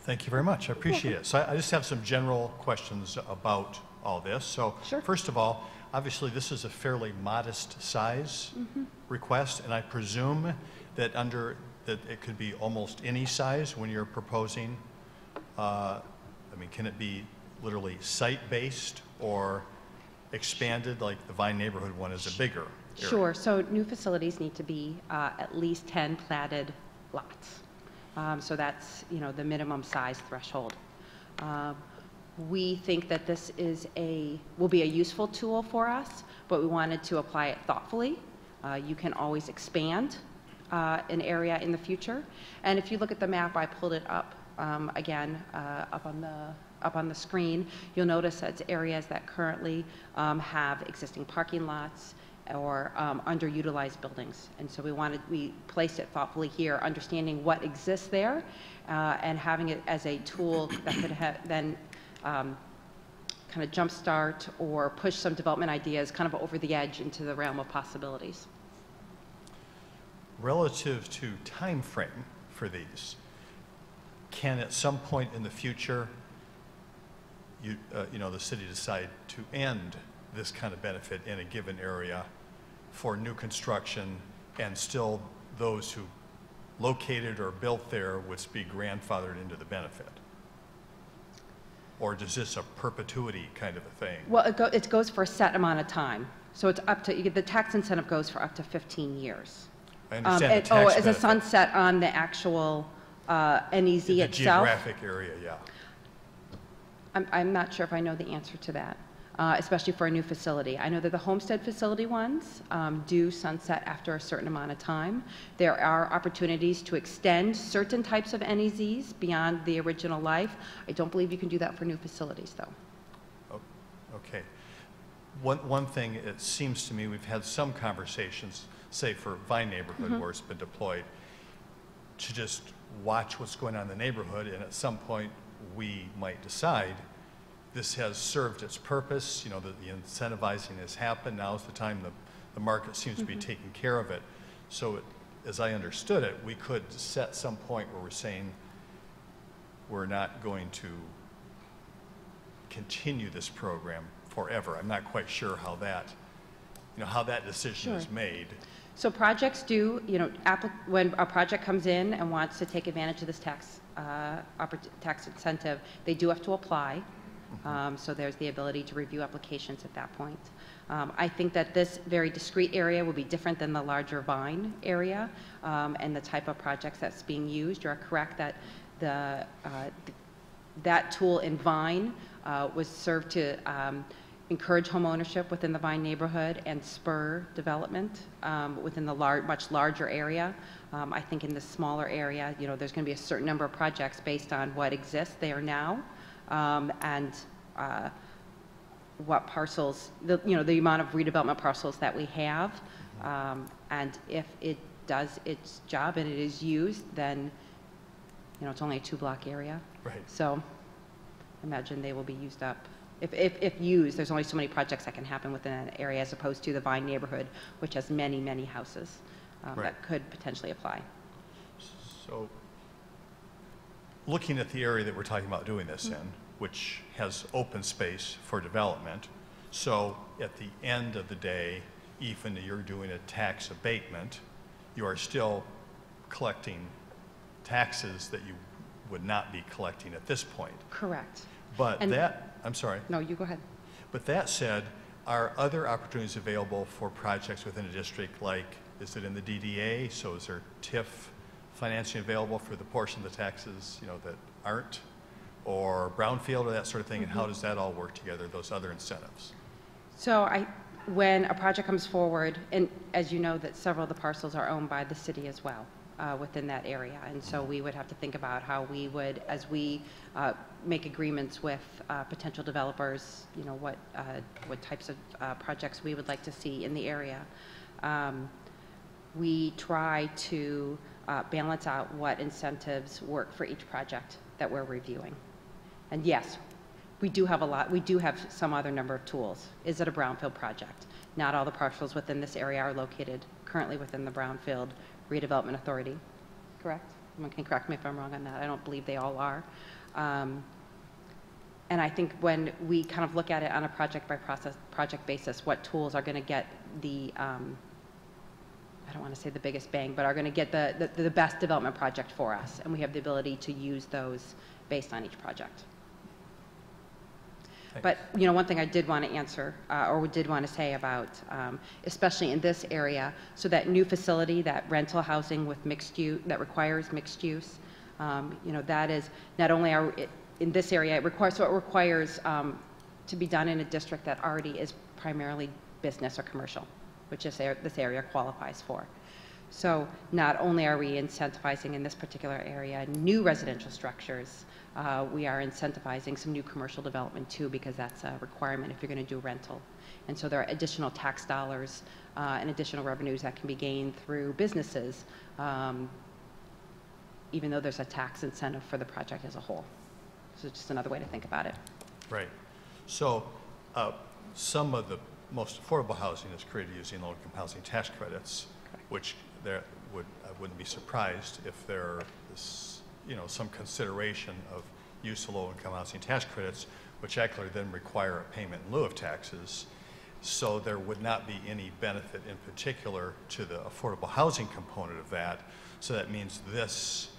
Speaker 7: Thank you very much. I appreciate it. So I just have some general questions about all this. So
Speaker 13: Sure.
Speaker 7: First of all, obviously this is a fairly modest size request, and I presume that that it could be almost any size when you're proposing. I mean, can it be literally site-based or expanded, like the Vine neighborhood one is a bigger? area?
Speaker 13: Sure. So new facilities need to be at least 10 platted lots. So that's, the minimum size threshold. We think that this will be a useful tool for us, but we wanted to apply it thoughtfully. You can always expand an area in the future. And if you look at the map, I pulled it up again up on the screen. You'll notice that it's areas that currently have existing parking lots or underutilized buildings. And so we placed it thoughtfully here, understanding what exists there and having it as a tool that could then kind of jumpstart or push some development ideas kind of over the edge into the realm of possibilities.
Speaker 7: Relative to time frame for these, can at some point in the future, the city decide to end this kind of benefit in a given area for new construction, and still those who located or built there would be grandfathered into the benefit? Or is this a perpetuity kind of a thing?
Speaker 13: Well, it goes for a set amount of time. So it's up to, the tax incentive goes for up to 15 years.
Speaker 7: I understand the tax
Speaker 13: as a
Speaker 7: benefit.
Speaker 13: sunset on the actual NEZ
Speaker 7: The
Speaker 13: itself.
Speaker 7: geographic area, yeah.
Speaker 13: I'm not sure if I know the answer to that, especially for a new facility. I know that the homestead facility ones do sunset after a certain amount of time. There are opportunities to extend certain types of NEZs beyond the original life. I don't believe you can do that for new facilities, though.
Speaker 7: Oh, okay. One thing, it seems to me, we've had some conversations, say for Vine neighborhood where it's been deployed, to just watch what's going on in the neighborhood, and at some point we might decide this has served its purpose, the incentivizing has happened, now's the time the market seems to be taking care of it. So as I understood it, we could set some point where we're saying we're not going to continue this program forever. I'm not quite sure how that decision is made.
Speaker 13: So projects do, when a project comes in and wants to take advantage of this tax incentive, they do have to apply. So there's the ability to review applications at that point. I think that this very discrete area will be different than the larger Vine area and the type of projects that's being used. You're correct that that tool in Vine was served to encourage home ownership within the Vine neighborhood and spur development within the much larger area. I think in the smaller area, there's going to be a certain number of projects based on what exists there now and what parcels, the amount of redevelopment parcels that we have. And if it does its job and it is used, then it's only a 2-block area.
Speaker 7: Right.
Speaker 13: So imagine they will be used up. If used, there's only so many projects that can happen within an area as opposed to the Vine neighborhood, which has many, many houses that could potentially apply.
Speaker 7: So looking at the area that we're talking about doing this in, which has open space for development, so at the end of the day, even if you're doing a tax abatement, you are still collecting taxes that you would not be collecting at this point.
Speaker 13: Correct.
Speaker 7: But I'm sorry.
Speaker 13: No, you go ahead.
Speaker 7: But that said, are other opportunities available for projects within a district, like, is it in the DDA? So is there TIF financing available for the portion of the taxes, that aren't, or brownfield or that sort of thing? And how does that all work together, those other incentives?
Speaker 13: So when a project comes forward, and as you know, that several of the parcels are owned by the city as well within that area. And so we would have to think about how we would, as we make agreements with potential developers, what types of projects we would like to see in the area. We try to balance out what incentives work for each project that we're reviewing. And yes, we do have some other number of tools. Is it a brownfield project? Not all the parcels within this area are located currently within the Brownfield Redevelopment Authority, correct? Someone can correct me if I'm wrong on that. I don't believe they all are. And I think when we kind of look at it on a project basis, what tools are going to get the, I don't want to say the biggest bang, but are going to get the best development project for us. And we have the ability to use those based on each project. But, one thing I did want to answer, or did want to say about, especially in this area, so that new facility, that rental housing with mixed use, that requires mixed use, that is not only in this area, it requires to be done in a district that already is primarily business or commercial, which this area qualifies for. So not only are we incentivizing in this particular area new residential structures, we are incentivizing some new commercial development too, because that's a requirement if you're going to do rental. And so there are additional tax dollars and additional revenues that can be gained through businesses, even though there's a tax incentive for the project as a whole. So it's just another way to think about it.
Speaker 7: Right. So some of the most affordable housing is created using low-income housing tax credits, which I wouldn't be surprised if there is, some consideration of use of low-income housing tax credits, which actually then require a payment in lieu of taxes. So there would not be any benefit in particular to the affordable housing component of that. So that means this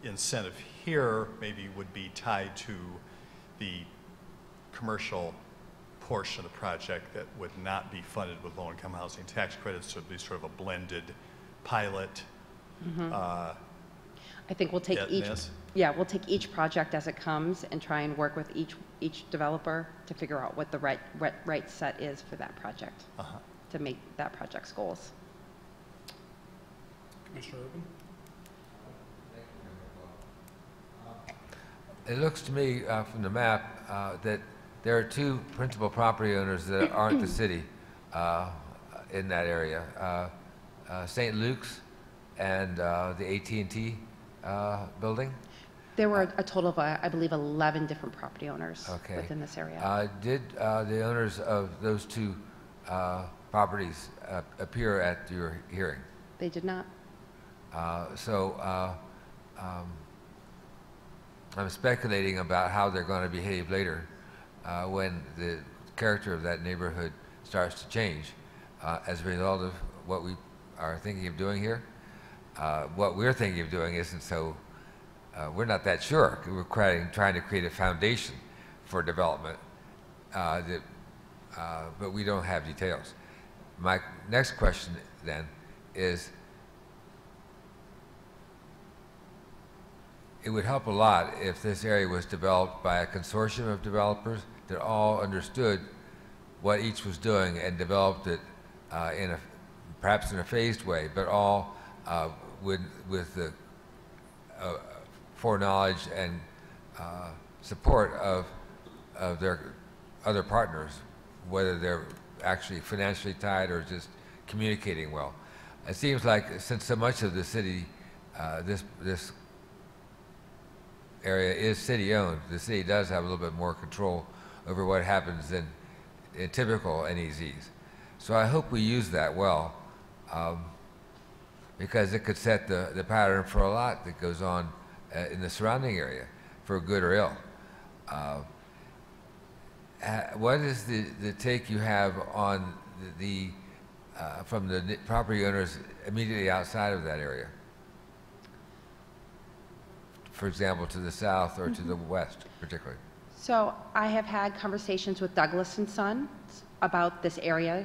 Speaker 7: incentive here maybe would be tied to the commercial portion of the project that would not be funded with low-income housing tax credits, so it would be sort of a blended pilot.
Speaker 13: I think we'll take we'll take each project as it comes and try and work with each developer to figure out what the right set is for that project to make that project's goals.
Speaker 1: Commissioner Urban?
Speaker 8: It looks to me from the map that there are two principal property owners that aren't the city in that area, St. Luke's and the AT&T building.
Speaker 13: There were a total of, I believe, 11 different property owners within this area.
Speaker 8: Did the owners of those two properties appear at your hearing?
Speaker 13: They did not.
Speaker 8: I'm speculating about how they're going to behave later when the character of that neighborhood starts to change as a result of what we are thinking of doing here. What we're thinking of doing isn't so, we're not that sure. We're trying to create a foundation for development, but we don't have details. My next question then is, it would help a lot if this area was developed by a consortium of developers that all understood what each was doing and developed it perhaps in a phased way, but all with the foreknowledge and support of their other partners, whether they're actually financially tied or just communicating well. It seems like since so much of the city, this area is city-owned, the city does have a little bit more control over what happens in typical NEZs. So I hope we use that well, because it could set the pattern for a lot that goes on in the surrounding area, for good or ill. What is the take you have on from the property owners immediately outside of that area? For example, to the south or to the west, particularly?
Speaker 13: So I have had conversations with Douglas & Sons about this area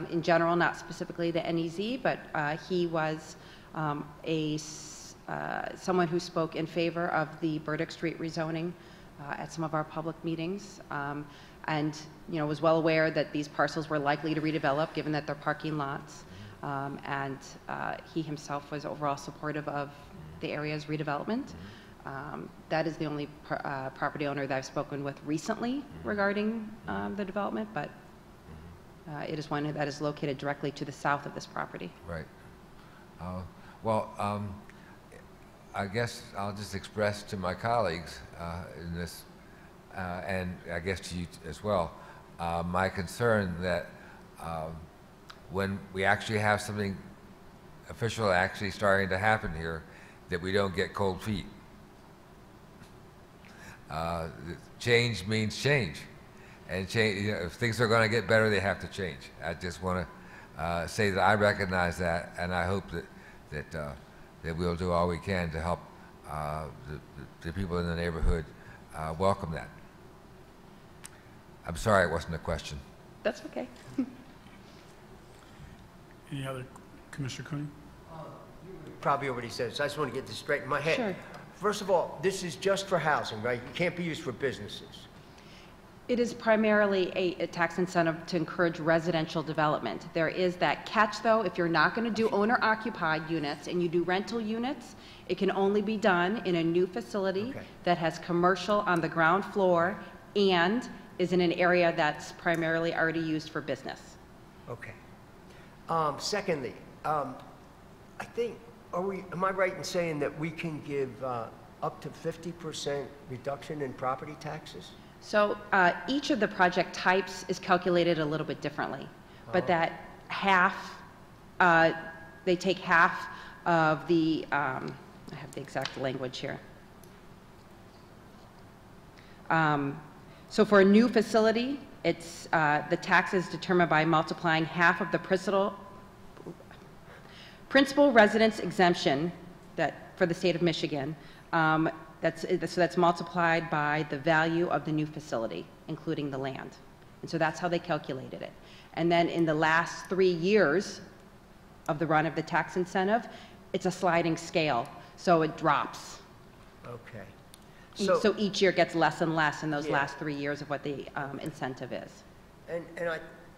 Speaker 13: in general, not specifically the NEZ, but he was someone who spoke in favor of the Burdick Street rezoning at some of our public meetings, and was well aware that these parcels were likely to redevelop given that they're parking lots, and he himself was overall supportive of the area's redevelopment. That is the only property owner that I've spoken with recently regarding the development, but it is one that is located directly to the south of this property.
Speaker 8: Right. I guess I'll just express to my colleagues in this, and I guess to you as well, my concern that when we actually have something official actually starting to happen here, that we don't get cold feet. Change means change, and change. If things are going to get better, they have to change. I just want to say that I recognize that, and I hope that we'll do all we can to help the people in the neighborhood welcome that. I'm sorry it wasn't a question.
Speaker 13: That's okay.
Speaker 1: Any other, Commissioner Cooney?
Speaker 4: Probably already said it, so I just want to get this straight in my head.
Speaker 13: Sure.
Speaker 4: First of all, this is just for housing, right? It can't be used for businesses.
Speaker 13: It is primarily a tax incentive to encourage residential development. There is that catch, though, if you're not going to do owner-occupied units and you do rental units, it can only be done in a new facility that has commercial on the ground floor and is in an area that's primarily already used for business.
Speaker 4: Okay. Secondly, I think, am I right in saying that we can give up to 50% reduction in property taxes?
Speaker 13: So each of the project types is calculated a little bit differently, but that half, they take half of the, I have the exact language here. So for a new facility, it's, the tax is determined by multiplying half of the principal residence exemption that, for the state of Michigan. So that's multiplied by the value of the new facility, including the land. And so that's how they calculated it. And then in the last 3 years of the run of the tax incentive, it's a sliding scale, so it drops.
Speaker 4: Okay.
Speaker 13: So each year gets less and less in those last 3 years of what the incentive is.
Speaker 4: And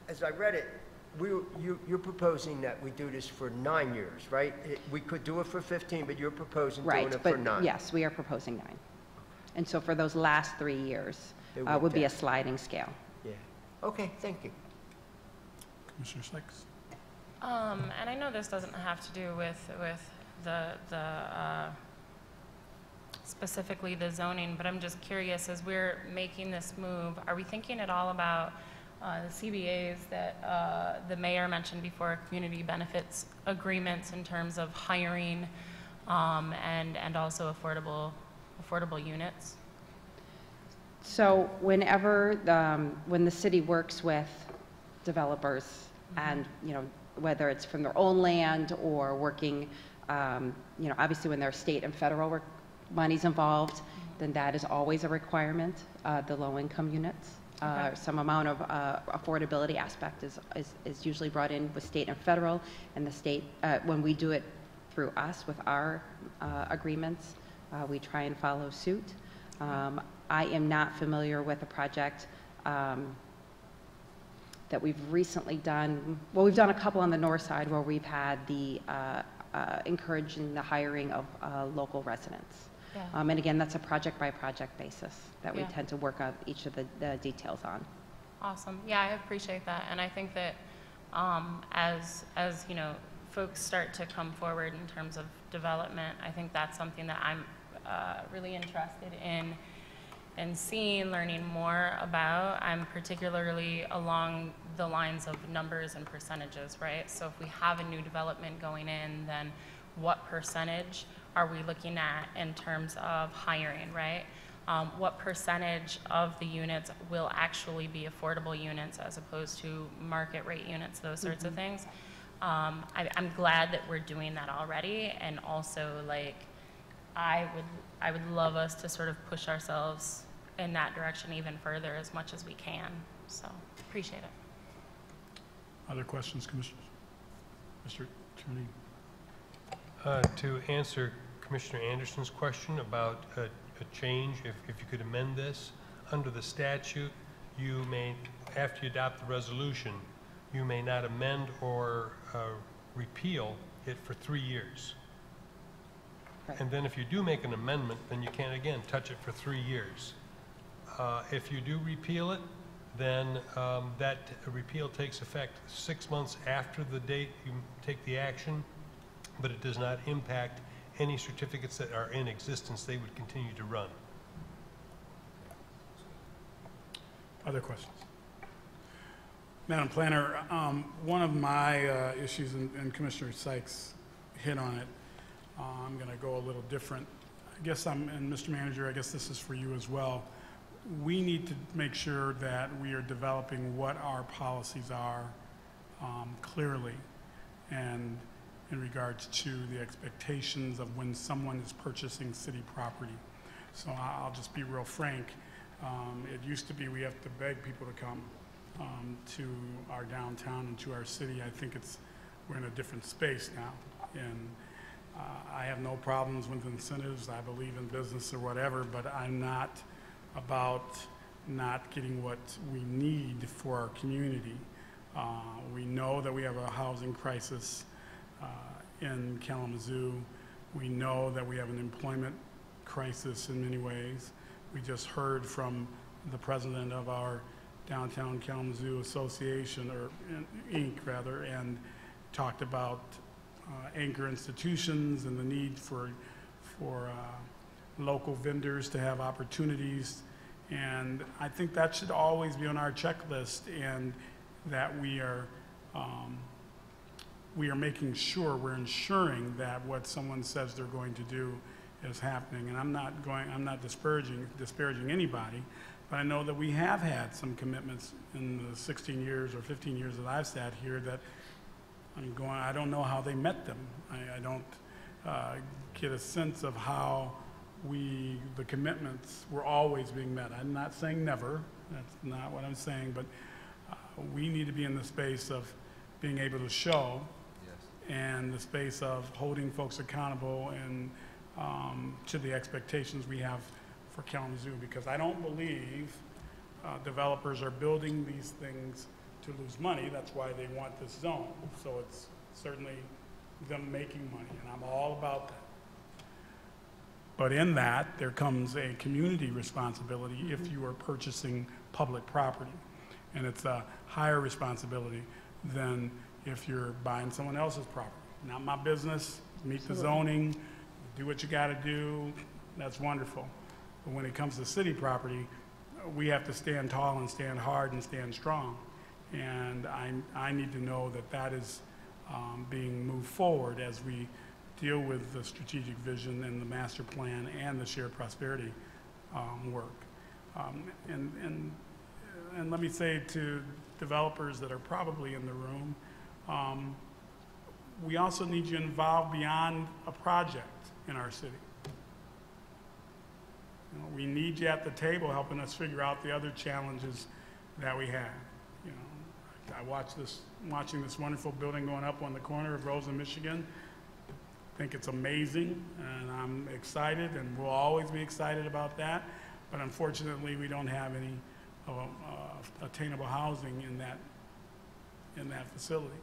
Speaker 4: as I read it, you're proposing that we do this for 9 years, right? We could do it for 15, but you're proposing doing it for 9.
Speaker 13: Right, but yes, we are proposing 9. And so for those last 3 years would be a sliding scale.
Speaker 4: Yeah. Okay, thank you.
Speaker 1: Commissioner Sykes?
Speaker 9: And I know this doesn't have to do with the specifically the zoning, but I'm just curious, as we're making this move, are we thinking at all about the CBAs that the mayor mentioned before, community benefits agreements in terms of hiring and also affordable units?
Speaker 13: So whenever, when the city works with developers and, whether it's from their own land or working, obviously when there's state and federal money's involved, then that is always a requirement, the low-income units. Some amount of affordability aspect is usually brought in with state and federal, and the state, when we do it through us with our agreements, we try and follow suit. I am not familiar with a project that we've recently done. Well, we've done a couple on the north side where we've had the encouraging the hiring of local residents.
Speaker 9: Yeah.
Speaker 13: And again, that's a project-by-project basis that we tend to work out each of the details on.
Speaker 9: Awesome. Yeah, I appreciate that. And I think that as folks start to come forward in terms of development, I think that's something that I'm really interested in seeing, learning more about. I'm particularly along the lines of numbers and percentages, right? So if we have a new development going in, then what percentage are we looking at in terms of hiring, right? What percentage of the units will actually be affordable units as opposed to market rate units, those sorts of things. I'm glad that we're doing that already, and also I would love us to sort of push ourselves in that direction even further as much as we can. So appreciate it.
Speaker 1: Other questions, Commissioners? Mr. Attorney.
Speaker 11: To answer Commissioner Anderson's question about a change, if you could amend this, under the statute, you may, after you adopt the resolution, you may not amend or repeal it for 3 years.
Speaker 13: Right.
Speaker 11: And then if you do make an amendment, then you can't again touch it for 3 years. If you do repeal it, then that repeal takes effect 6 months after the date you take the action, but it does not impact any certificates that are in existence. They would continue to run.
Speaker 1: Other questions? Madam Planner, one of my issues, and Commissioner Sykes hit on it, I'm going to go a little different. I guess and Mr. Manager, I guess this is for you as well. We need to make sure that we are developing what our policies are clearly, and in regards to the expectations of when someone is purchasing city property. So I'll just be real frank. It used to be we have to beg people to come to our downtown and to our city. I think we're in a different space now. And I have no problems with incentives. I believe in business or whatever, but I'm not about not getting what we need for our community. We know that we have a housing crisis in Kalamazoo. We know that we have an employment crisis in many ways. We just heard from the president of our Downtown Kalamazoo Association, or Inc. rather, and talked about anchor institutions and the need for local vendors to have opportunities. And I think that should always be on our checklist, and that we are making sure, we're ensuring that what someone says they're going to do is happening. And I'm not disparaging anybody, but I know that we have had some commitments in the 16 years or 15 years that I've sat here that I don't know how they met them. I don't get a sense of how the commitments were always being met. I'm not saying never, that's not what I'm saying, but we need to be in the space of being able to show, and the space of holding folks accountable and to the expectations we have for Kalamazoo, because I don't believe developers are building these things to lose money. That's why they want this zone. So it's certainly them making money, and I'm all about that. But in that, there comes a community responsibility if you are purchasing public property. And it's a higher responsibility than if you're buying someone else's property. Not my business, meet the zoning, do what you gotta do, that's wonderful. But when it comes to city property, we have to stand tall and stand hard and stand strong. And I need to know that that is being moved forward as we deal with the strategic vision and the master plan and the shared prosperity work. And let me say to developers that are probably in the room, we also need you involved beyond a project in our city. You know, we need you at the table helping us figure out the other challenges that we have. You know, watching this wonderful building going up on the corner of Rose and Michigan. I think it's amazing, and I'm excited, and we'll always be excited about that. But unfortunately, we don't have any attainable housing in that facility.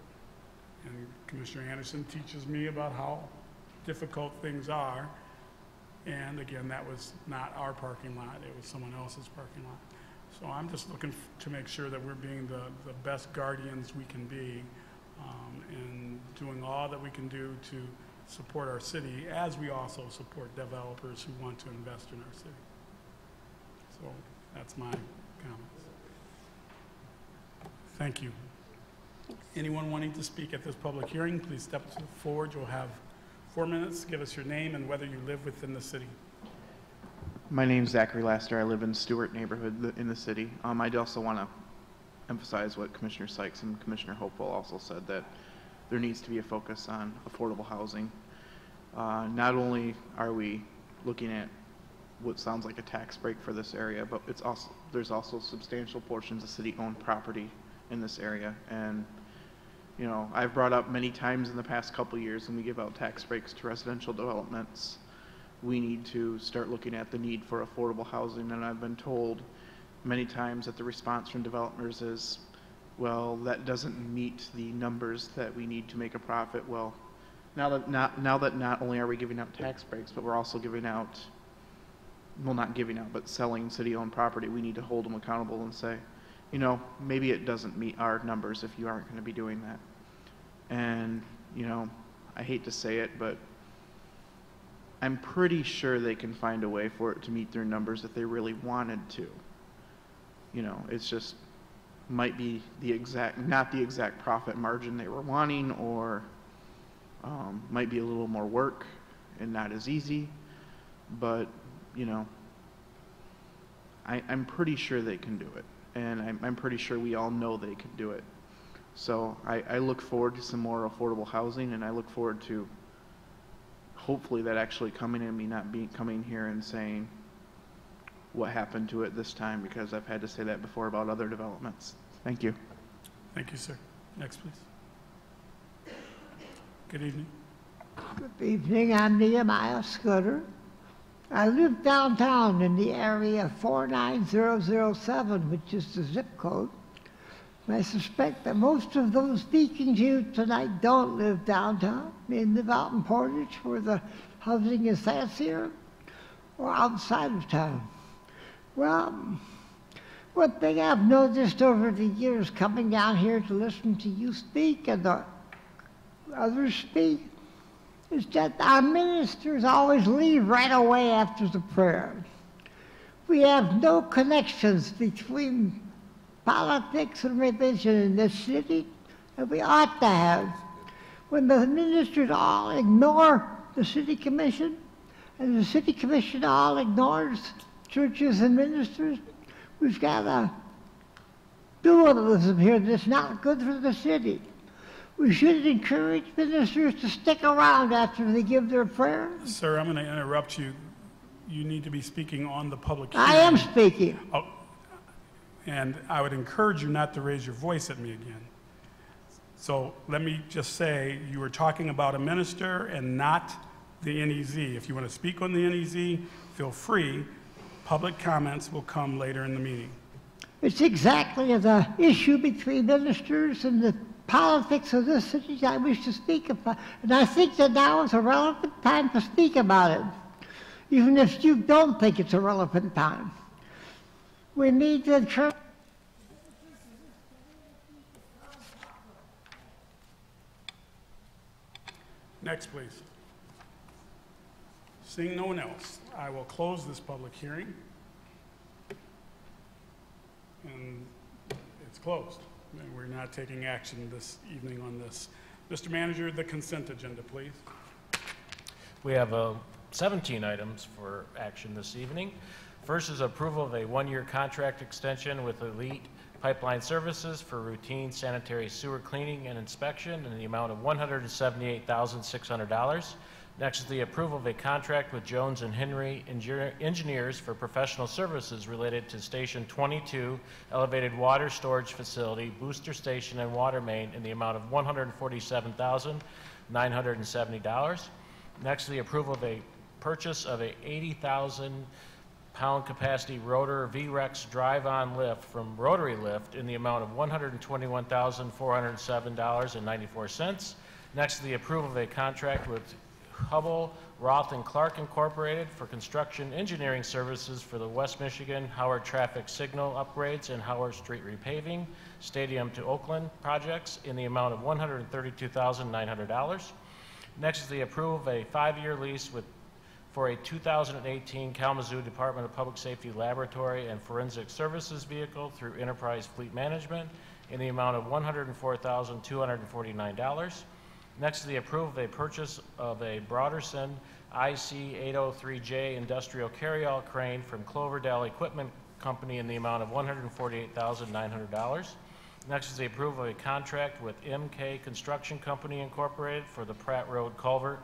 Speaker 1: And Commissioner Anderson teaches me about how difficult things are. And again, that was not our parking lot, it was someone else's parking lot. So I'm just looking to make sure that we're being the best guardians we can be, and doing all that we can do to support our city, as we also support developers who want to invest in our city. So that's my comments. Thank you. Anyone wanting to speak at this public hearing, please step forward. You'll have 4 minutes. Give us your name and whether you live within the city.
Speaker 12: My name's Zachary Laster. I live in Stewart neighborhood in the city. I'd also want to emphasize what Commissioner Sykes and Commissioner Hopewell also said, that there needs to be a focus on affordable housing. Not only are we looking at what sounds like a tax break for this area, but there's also substantial portions of city-owned property in this area. And you know, I've brought up many times in the past couple of years, when we give out tax breaks to residential developments, we need to start looking at the need for affordable housing. And I've been told many times that the response from developers is, well, that doesn't meet the numbers that we need to make a profit. Well, now that not only are we giving out tax breaks, but we're also giving out, well, not giving out, but selling city-owned property, we need to hold them accountable and say, you know, maybe it doesn't meet our numbers if you aren't going to be doing that. And, you know, I hate to say it, but I'm pretty sure they can find a way for it to meet their numbers if they really wanted to. You know, it's just might be not the exact profit margin they were wanting, or might be a little more work and not as easy. But, you know, I'm pretty sure they can do it. And I'm pretty sure we all know they can do it. So I look forward to some more affordable housing, and I look forward to hopefully that actually coming in, me not coming here and saying, what happened to it this time, because I've had to say that before about other developments. Thank you.
Speaker 1: Thank you, sir. Next, please. Good evening.
Speaker 14: Good evening, I'm Nehemiah Scudder. I live downtown in the area 49007, which is the zip code. And I suspect that most of those speaking to you tonight don't live downtown. They live out in Portage where the housing is fancier, or outside of town. Well, one thing I've noticed over the years coming down here to listen to you speak and the others speak is that our ministers always leave right away after the prayer. We have no connections between politics and religion in this city, and we ought to have. When the ministers all ignore the city commission, and the city commission all ignores churches and ministers, we've got a dualism here that's not good for the city. We should encourage ministers to stick around after they give their prayer.
Speaker 1: Sir, I'm going to interrupt you. You need to be speaking on the public hearing.
Speaker 14: I am speaking.
Speaker 1: Oh, and I would encourage you not to raise your voice at me again. So let me just say, you were talking about a minister and not the NEZ. If you want to speak on the NEZ, feel free. Public comments will come later in the meeting.
Speaker 14: It's exactly the issue between ministers and the politics of this city I wish to speak about. And I think that now is a relevant time to speak about it, even if you don't think it's a relevant time. We need to encourage.
Speaker 1: Next, please. Seeing no one else, I will close this public hearing. And it's closed. And we're not taking action this evening on this. Mr. Manager, the consent agenda, please.
Speaker 15: We have 17 items for action this evening. First is approval of a one-year contract extension with Elite Pipeline Services for routine sanitary sewer cleaning and inspection in the amount of $178,600. Next is the approval of a contract with Jones and Henry Engineers for professional services related to Station 22 Elevated Water Storage Facility, Booster Station, and Water Main in the amount of $147,970. Next is the approval of a purchase of a 80,000-pound capacity rotor V-Rex drive-on lift from Rotary Lift in the amount of $121,407.94. Next is the approval of a contract with Hubble, Roth & Clark Incorporated for construction engineering services for the West Michigan Howard traffic signal upgrades and Howard Street repaving, Stadium to Oakland projects in the amount of $132,900. Next is the approval of a 5-year lease for a 2018 Kalamazoo Department of Public Safety Laboratory and Forensic Services vehicle through Enterprise Fleet Management in the amount of $104,249. Next is the approval of a purchase of a Broderson IC-803J industrial carryall crane from Cloverdale Equipment Company in the amount of $148,900. Next is the approval of a contract with MK Construction Company Incorporated for the Pratt Road Culvert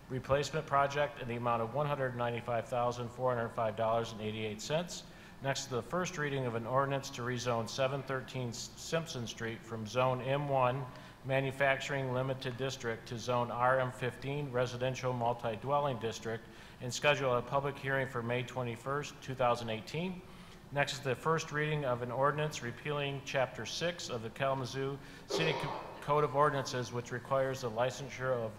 Speaker 15: Replacement Project in the amount of $195,405.88. Next is the first reading of an ordinance to rezone 713 Simpson Street from Zone M1 Manufacturing Limited District to Zone RM15 Residential Multi-Dwelling District and schedule a public hearing for May 21st, 2018. Next is the first reading of an ordinance repealing Chapter 6 of the Kalamazoo City Code of Ordinances, which requires the licensure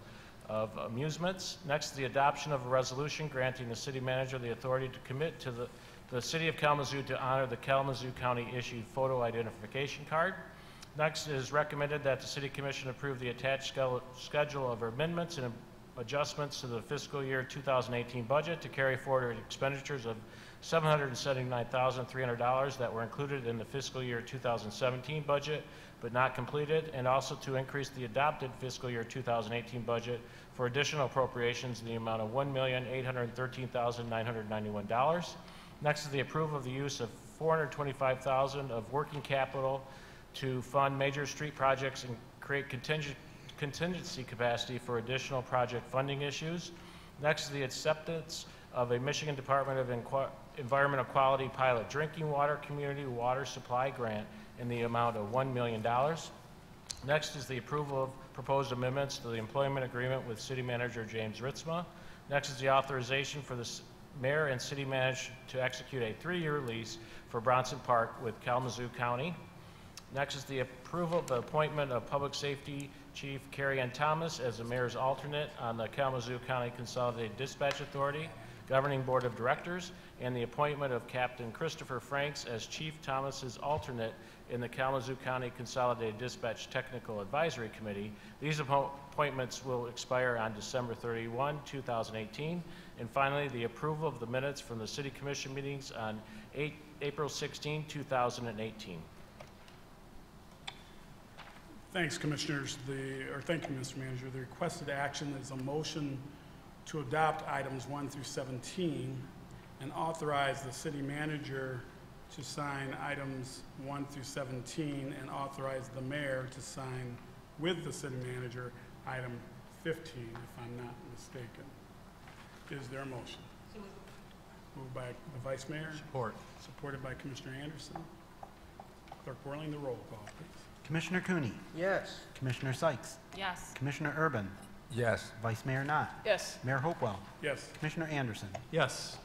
Speaker 15: of amusements. Next, the adoption of a resolution granting the city manager the authority to commit to the city of Kalamazoo to honor the Kalamazoo County issued photo identification card. Next, it is recommended that the City Commission approve the attached schedule of amendments and adjustments to the fiscal year 2018 budget to carry forward expenditures of $779,300 that were included in the fiscal year 2017 budget but not completed, and also to increase the adopted fiscal year 2018 budget for additional appropriations in the amount of $1,813,991. Next is the approval of the use of $425,000 of working capital to fund major street projects and create contingency capacity for additional project funding issues. Next is the acceptance of a Michigan Department of Environmental Quality Pilot Drinking Water Community Water Supply Grant in the amount of $1 million. Next is the approval of proposed amendments to the employment agreement with City Manager James Ritzma. Next is the authorization for the mayor and city manager to execute a 3-year lease for Bronson Park with Kalamazoo County. Next is the approval of the appointment of Public Safety Chief Carrie Ann Thomas as the mayor's alternate on the Kalamazoo County Consolidated Dispatch Authority Governing Board of Directors, and the appointment of Captain Christopher Franks as Chief Thomas's alternate in the Kalamazoo County Consolidated Dispatch Technical Advisory Committee. These appointments will expire on December 31, 2018. And finally, the approval of the minutes from the City Commission meetings on April 16, 2018.
Speaker 1: Thanks, Commissioners. Thank you, Mr. Manager. The requested action is a motion to adopt items 1 through 17 and authorize the city manager to sign items 1 through 17 and authorize the mayor to sign with the city manager item 15, if I'm not mistaken. Is there a motion? Moved by the Vice Mayor.
Speaker 7: Support.
Speaker 1: Supported by Commissioner Anderson. Clerk Whirling, the roll call, please.
Speaker 2: Commissioner Cooney,
Speaker 4: Yes.
Speaker 2: Commissioner Sykes,
Speaker 9: Yes.
Speaker 2: Commissioner Urban,
Speaker 8: Yes.
Speaker 2: Vice Mayor Knott,
Speaker 10: Yes.
Speaker 2: Mayor Hopewell,
Speaker 1: Yes.
Speaker 2: Commissioner Anderson.
Speaker 7: Yes.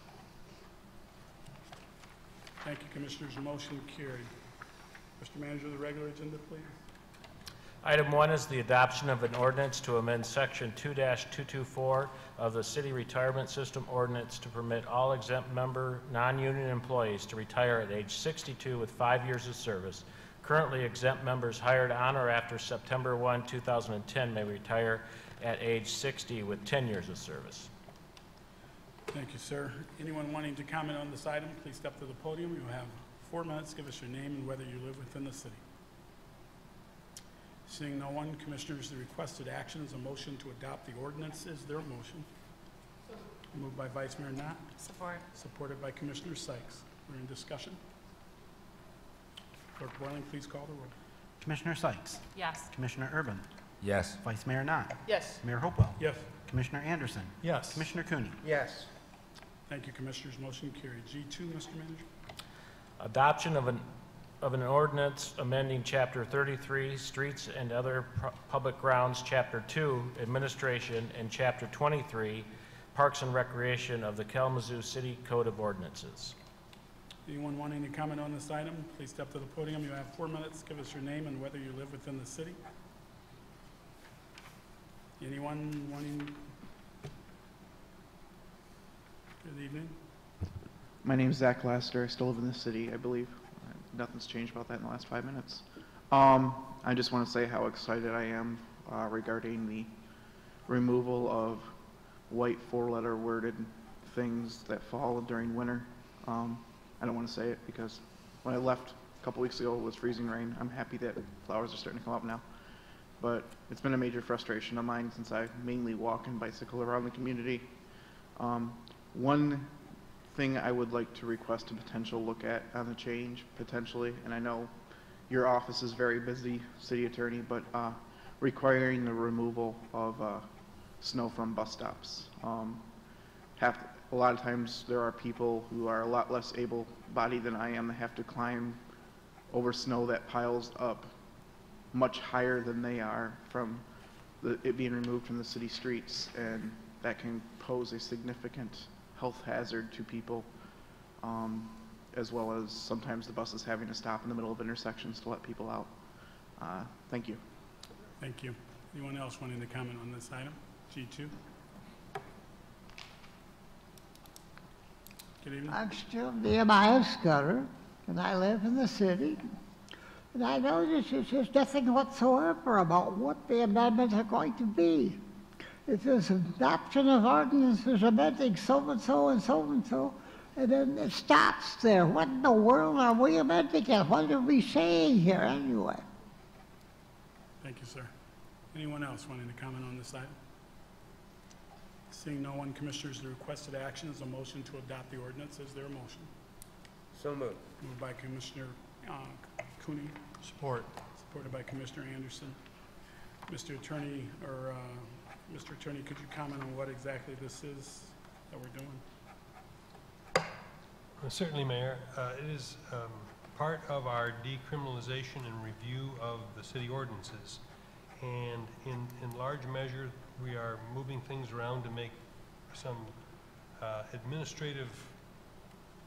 Speaker 1: Thank you, Commissioners. Motion carried. Mr. Manager, the regular agenda, please.
Speaker 15: Item 1 is the adoption of an ordinance to amend Section 2-224 of the City Retirement System Ordinance to permit all exempt member non-union employees to retire at age 62 with 5 years of service. Currently, exempt members hired on or after September 1, 2010 may retire at age 60 with 10 years of service.
Speaker 1: Thank you, sir. Anyone wanting to comment on this item, please step to the podium. You have 4 minutes. Give us your name and whether you live within the city. Seeing no one, Commissioners, the requested action is a motion to adopt the ordinance. Is there a motion? Moved by Vice Mayor Knott.
Speaker 9: Support.
Speaker 1: Supported by Commissioner Sykes. We're in discussion. Clerk Boiling, please call the roll.
Speaker 2: Commissioner Sykes,
Speaker 9: Yes.
Speaker 2: Commissioner Urban,
Speaker 8: Yes.
Speaker 2: Vice Mayor Knott,
Speaker 10: Yes.
Speaker 2: Mayor Hopewell,
Speaker 1: Yes.
Speaker 2: Commissioner Anderson,
Speaker 7: Yes.
Speaker 2: Commissioner Cooney.
Speaker 4: Yes.
Speaker 1: Thank you, Commissioners. Motion carried. G2, Mr. Manager.
Speaker 15: Adoption of an ordinance amending Chapter 33, Streets and Other Public Grounds, Chapter 2, Administration, and Chapter 23, Parks and Recreation of the Kalamazoo City Code of Ordinances.
Speaker 1: Anyone wanting to comment on this item, please step to the podium. You have 4 minutes. Give us your name and whether you live within the city. Anyone wanting? Good evening.
Speaker 12: My name's Zach Laster. I still live in the city, I believe. Nothing's changed about that in the last 5 minutes. I just want to say how excited I am regarding the removal of white 4-letter worded things that fall during winter. I don't want to say it because when I left a couple weeks ago it was freezing rain. I'm happy that flowers are starting to come up now. But it's been a major frustration of mine since I mainly walk and bicycle around the community. One thing I would like to request a potential look at on the change, potentially, and I know your office is very busy, City Attorney, but requiring the removal of snow from bus stops. A lot of times there are people who are a lot less able-bodied than I am that have to climb over snow that piles up much higher than they are from it being removed from the city streets, and that can pose a significant health hazard to people, as well as sometimes the buses having to stop in the middle of intersections to let people out. Thank you.
Speaker 1: Thank you. Anyone else wanting to comment on this item? G2. Good evening.
Speaker 14: I'm still Nehemiah Scudder, and I live in the city. And I notice there's nothing whatsoever about what the amendments are going to be. It says adoption of ordinances amending so-and-so and so-and-so, and then it stops there. What in the world are we amending and what are we saying here anyway?
Speaker 1: Thank you, sir. Anyone else wanting to comment on this item? Seeing no one, Commissioners, the requested action is a motion to adopt the ordinance. Is there a motion?
Speaker 4: So moved.
Speaker 1: Moved by Commissioner Cooney.
Speaker 7: Support.
Speaker 1: Supported by Commissioner Anderson. Mr. Attorney, Mr. Attorney, could you comment on what exactly this is that we're doing?
Speaker 11: Certainly, Mayor. It is part of our decriminalization and review of the city ordinances. And in large measure, we are moving things around to make some administrative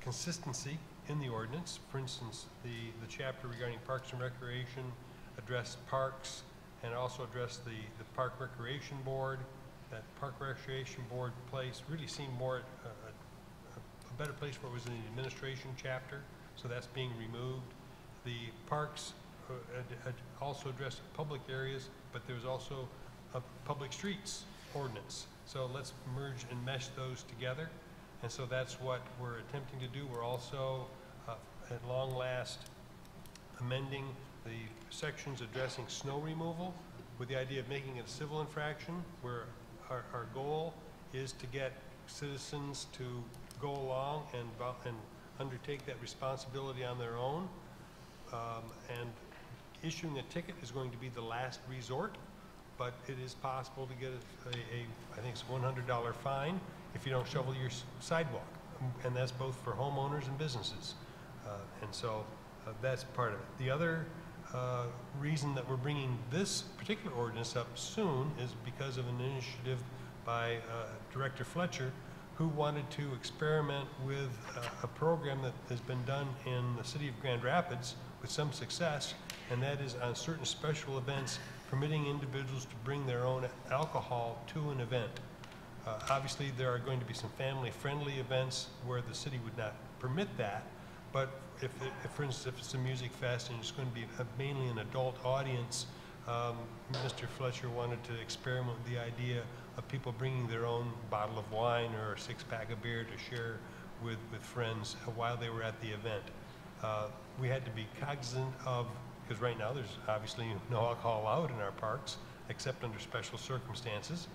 Speaker 11: consistency in the ordinance. For instance, the chapter regarding Parks and Recreation addressed parks and also addressed the Park Recreation Board. That Park Recreation Board place really seemed more a better place where it was in the administration chapter, so that's being removed. The parks also addressed public areas, but there's also a public streets ordinance. So let's merge and mesh those together. And so that's what we're attempting to do. We're also, at long last, amending the sections addressing snow removal with the idea of making it a civil infraction, where our goal is to get citizens to go along and undertake that responsibility on their own. And issuing a ticket is going to be the last resort, but it is possible to get I think it's a $100 fine if you don't shovel your sidewalk. And that's both for homeowners and businesses. And so that's part of it. The other reason that we're bringing this particular ordinance up soon is because of an initiative by Director Fletcher, who wanted to experiment with a program that has been done in the city of Grand Rapids with some success, and that is on certain special events permitting individuals to bring their own alcohol to an event. Obviously, there are going to be some family-friendly events where the city would not permit that, but if for instance, if it's a music fest and it's going to be mainly an adult audience, Mr. Fletcher wanted to experiment with the idea of people bringing their own bottle of wine or a six-pack of beer to share with friends while they were at the event. We had to be cognizant of, because right now there's obviously no alcohol allowed in our parks except under special circumstances.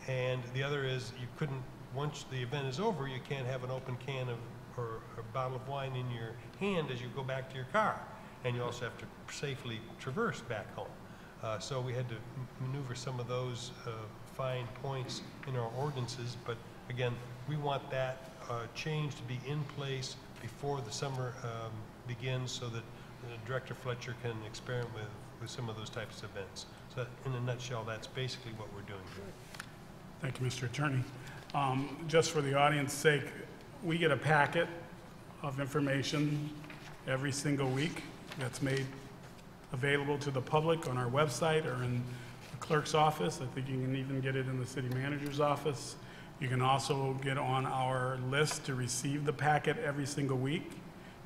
Speaker 11: And the other is you couldn't, once the event is over, you can't have an open can of or a bottle of wine in your hand as you go back to your car. And you also have to safely traverse back home. So we had to maneuver some of those fine points in our ordinances, but again, we want that change to be in place before the summer begins so that Director Fletcher can experiment with some of those types of events. So in a nutshell, that's basically what we're doing here.
Speaker 1: Thank you, Mr. Attorney. Just for the audience's sake, we get a packet of information every single week that's made available to the public on our website or in the clerk's office. I think you can even get it in the city manager's office. You can also get on our list to receive the packet every single week.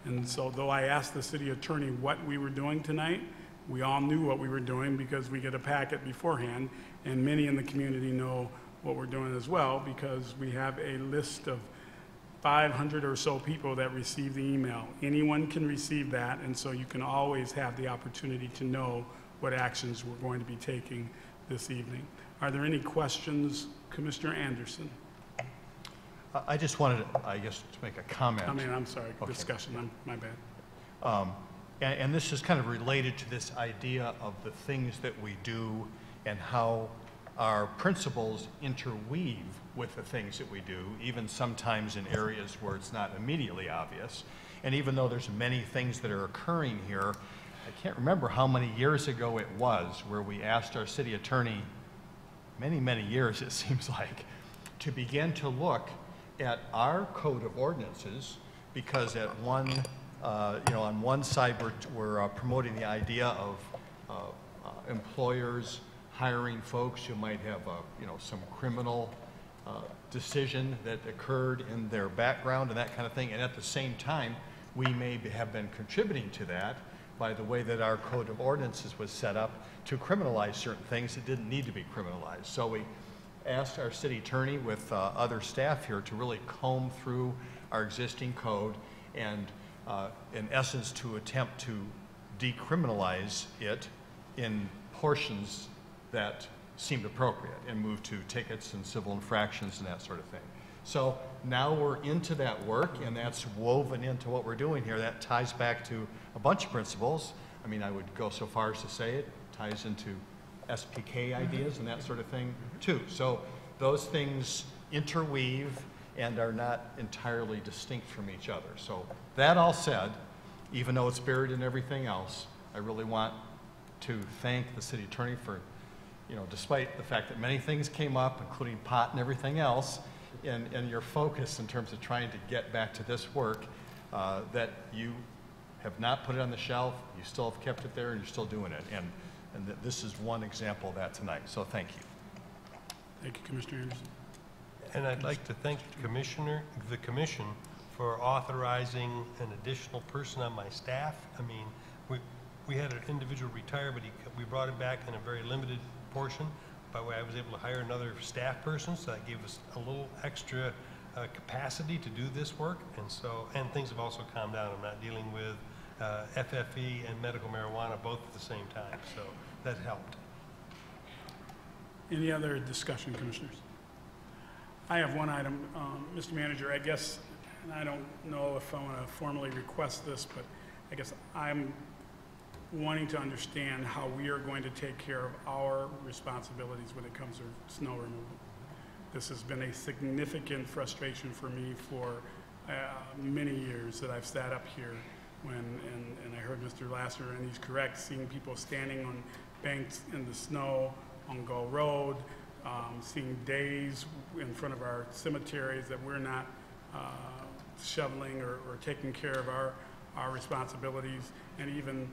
Speaker 1: And so though I asked the city attorney what we were doing tonight, we all knew what we were doing because we get a packet beforehand, and many in the community know what we're doing as well because we have a list of 500 or so people that receive the email. Anyone can receive that, and so you can always have the opportunity to know what actions we're going to be taking this evening. Are there any questions? Commissioner Anderson.
Speaker 7: I just wanted, I guess, to make a comment.
Speaker 1: I'm sorry,
Speaker 7: Okay.
Speaker 1: discussion, my bad.
Speaker 7: And this is kind of related to this idea of the things that we do and how our principles interweave with the things that we do, even sometimes in areas where it's not immediately obvious. And even though there's many things that are occurring here, I can't remember how many years ago it was where we asked our city attorney, many, many years it seems like, to begin to look at our code of ordinances, because at one, on one side we're promoting the idea of employers hiring folks who might have some criminal decision that occurred in their background and that kind of thing, and at the same time we may have been contributing to that by the way that our code of ordinances was set up to criminalize certain things that didn't need to be criminalized. So we asked our city attorney with other staff here to really comb through our existing code and in essence to attempt to decriminalize it in portions that seemed appropriate and move to tickets and civil infractions and that sort of thing. So now we're into that work, and that's woven into what we're doing here. That ties back to a bunch of principles. I mean, I would go so far as to say it ties into SPK ideas and that sort of thing too. So those things interweave, and are not entirely distinct from each other. So that all said, even though it's buried in everything else, I really want to thank the city attorney for, despite the fact that many things came up, including pot and everything else, and your focus in terms of trying to get back to this work, that you have not put it on the shelf, you still have kept it there, and you're still doing it. And that this is one example of that tonight. So thank you.
Speaker 1: Thank you, Commissioner Anderson.
Speaker 11: And I'd like to thank the commission for authorizing an additional person on my staff. I mean, we had an individual retire, but we brought him back in a very limited portion. By the way, I was able to hire another staff person, so that gave us a little extra capacity to do this work. And things have also calmed down. I'm not dealing with FFE and medical marijuana both at the same time, so that helped.
Speaker 1: Any other discussion, Commissioners? I have one item, Mr. Manager, I guess, and I don't know if I want to formally request this, but I guess I'm wanting to understand how we are going to take care of our responsibilities when it comes to snow removal. This has been a significant frustration for me for many years that I've sat up here and I heard Mr. Lasser, and he's correct, seeing people standing on banks in the snow on Gull Road, seeing days in front of our cemeteries that we're not shoveling or taking care of our responsibilities. And even,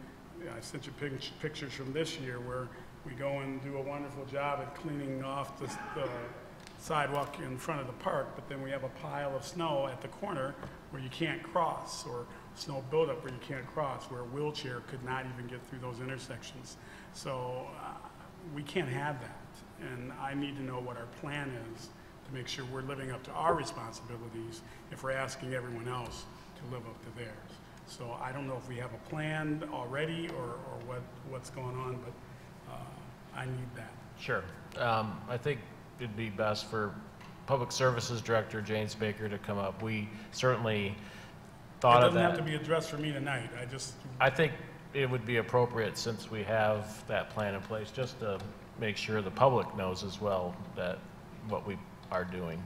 Speaker 1: I sent you pictures from this year where we go and do a wonderful job at cleaning off the sidewalk in front of the park, but then we have a pile of snow at the corner where you can't cross, or snow buildup where you can't cross, where a wheelchair could not even get through those intersections. So we can't have that. And I need to know what our plan is to make sure we're living up to our responsibilities if we're asking everyone else to live up to theirs. So I don't know if we have a plan already or what's going on, but I need that.
Speaker 15: Sure. I think it'd be best for Public Services Director James Baker to come up. We certainly thought of that.
Speaker 1: It doesn't have to be addressed for me tonight.
Speaker 15: I think it would be appropriate, since we have that plan in place, just to make sure the public knows as well that what we are doing.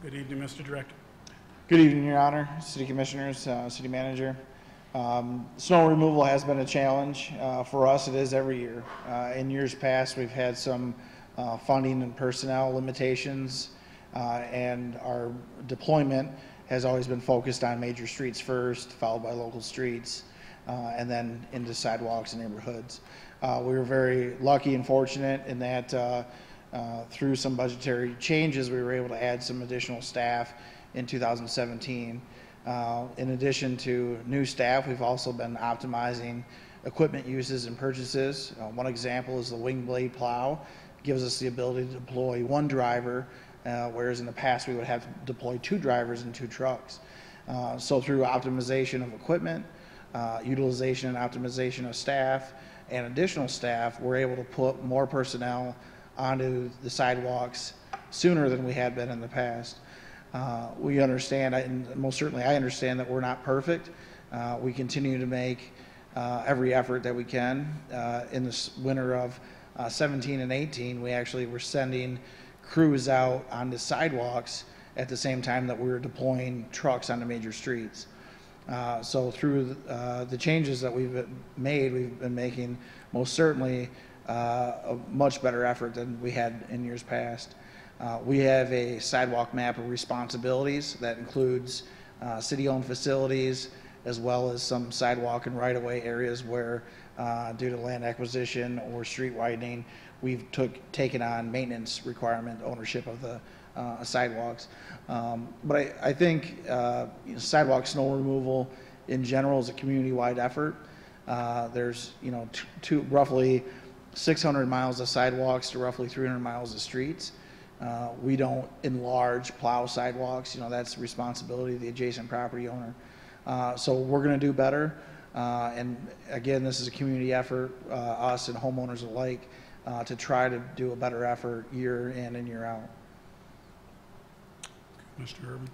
Speaker 1: Good evening, Mr. Director.
Speaker 16: Good evening, Your Honor, City Commissioners, City Manager. Snow removal has been a challenge for us. It is every year. In years past, we've had some funding and personnel limitations, and our deployment has always been focused on major streets first, followed by local streets, and then into sidewalks and neighborhoods. We were very lucky and fortunate in that through some budgetary changes, we were able to add some additional staff in 2017. In addition to new staff, we've also been optimizing equipment uses and purchases. One example is the wing blade plow. It gives us the ability to deploy one driver, whereas in the past we would have to deploy 2 drivers and 2 trucks. So through optimization of equipment, utilization and optimization of staff, and additional staff, we're able to put more personnel onto the sidewalks sooner than we had been in the past. We understand, and most certainly I understand, that we're not perfect. We continue to make every effort that we can. In this winter of 17 and 18, we actually were sending crews out on the sidewalks at the same time that we were deploying trucks on the major streets. So through the changes that we've been making most certainly a much better effort than we had in years past. We have a sidewalk map of responsibilities that includes city-owned facilities, as well as some sidewalk and right-of-way areas where, due to land acquisition or street widening, we've taken on maintenance requirement ownership of the sidewalks. But I think sidewalk snow removal in general is a community-wide effort. There's roughly 600 miles of sidewalks to roughly 300 miles of streets. We don't enlarge plow sidewalks. That's the responsibility of the adjacent property owner. So we're going to do better. And again, this is a community effort, us and homeowners alike, to try to do a better effort year in and year out.
Speaker 1: Mr. Urban.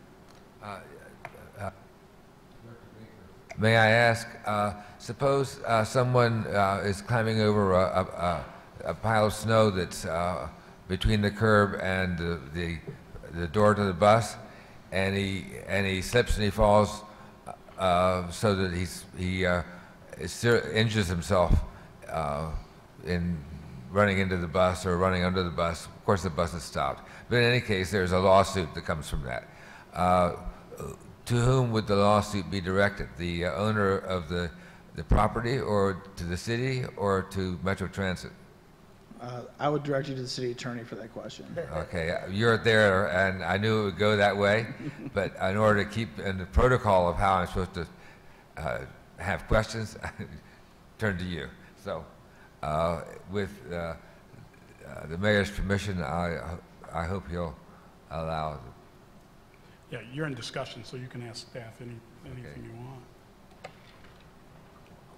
Speaker 8: May I ask, suppose someone is climbing over a pile of snow that's between the curb and the door to the bus, and he slips and he falls so that he injures himself in running into the bus or running under the bus. Of course, the bus is stopped. But in any case, there's a lawsuit that comes from that. To whom would the lawsuit be directed? The owner of the property, or to the city, or to Metro Transit?
Speaker 16: I would direct you to the city attorney for that question.
Speaker 8: Okay, you're there, and I knew it would go that way, but in order to keep in the protocol of how I'm supposed to have questions, I turn to you. So, with the mayor's permission, I hope he'll allow.
Speaker 1: Yeah, you're in discussion, so you can ask staff anything you want.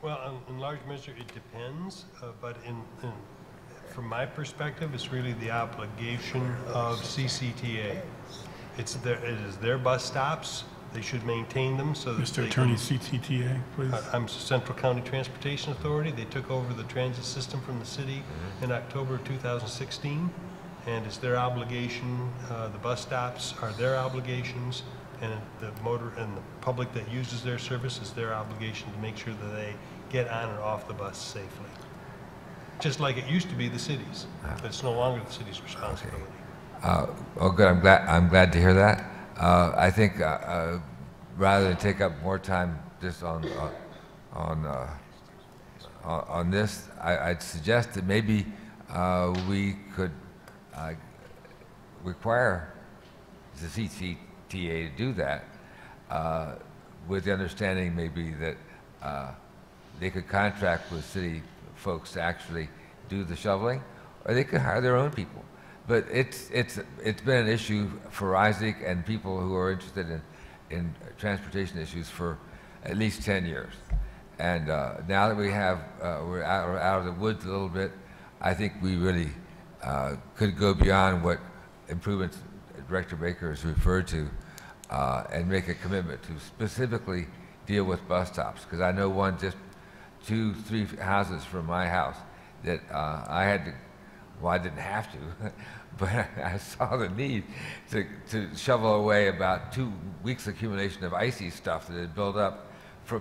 Speaker 11: Well, in large measure, it depends, but from my perspective, it's really the obligation of CCTA. It is their bus stops. They should maintain them so that
Speaker 1: Mr. Attorney, CTTA, please.
Speaker 11: I'm Central County Transportation Authority. They took over the transit system from the city in October 2016, and it's their obligation. The bus stops are their obligations, and the public that uses their service is their obligation to make sure that they get on and off the bus safely. Just like it used to be the city's, but it's no longer the city's responsibility.
Speaker 8: Oh, good. I'm glad to hear that. I think rather than take up more time just on this, I'd suggest that maybe we could require the CCTA to do that, with the understanding maybe that they could contract with city folks to actually do the shoveling, or they could hire their own people. But it's been an issue for Isaac and people who are interested in transportation issues for at least 10 years. And now that we're out of the woods a little bit, I think we really could go beyond what improvements Director Baker has referred to, and make a commitment to specifically deal with bus stops. Because I know one just 2-3 houses from my house that I had to, well, I didn't have to, but I saw the need to shovel away about 2 weeks' accumulation of icy stuff that had built up.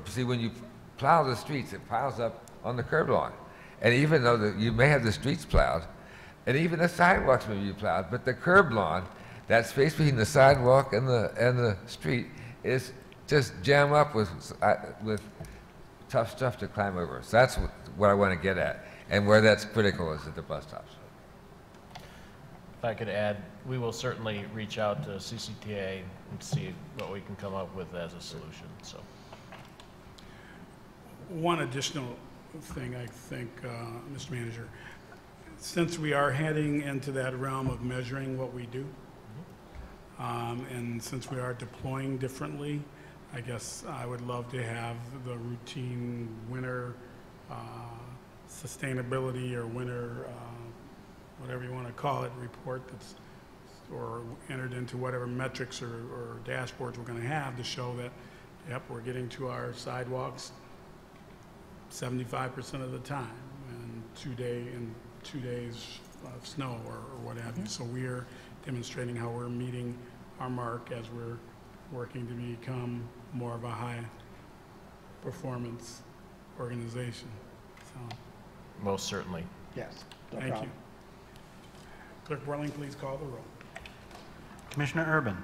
Speaker 8: See, when you plow the streets, it piles up on the curb lawn. And even though you may have the streets plowed, and even the sidewalks may be plowed, but the curb lawn, that space between the sidewalk and the street, is just jammed up with tough stuff to climb over. So that's what I want to get at. And where that's critical is at the bus stops.
Speaker 15: If I could add, we will certainly reach out to CCTA and see what we can come up with as a solution. So,
Speaker 1: one additional thing, I think, Mr. Manager, since we are heading into that realm of measuring what we do, and since we are deploying differently, I guess I would love to have the routine winter sustainability or winter, whatever you want to call it, report that's or entered into whatever metrics or dashboards we're going to have to show that, yep, we're getting to our sidewalks 75% of the time, and 2 days of snow or what have you. So we are demonstrating how we're meeting our mark as we're working to become more of a high performance organization. So,
Speaker 15: most certainly.
Speaker 16: Yes. No
Speaker 1: thank
Speaker 16: problem.
Speaker 1: you. Clerk Borling, please call the roll.
Speaker 2: Commissioner Urban.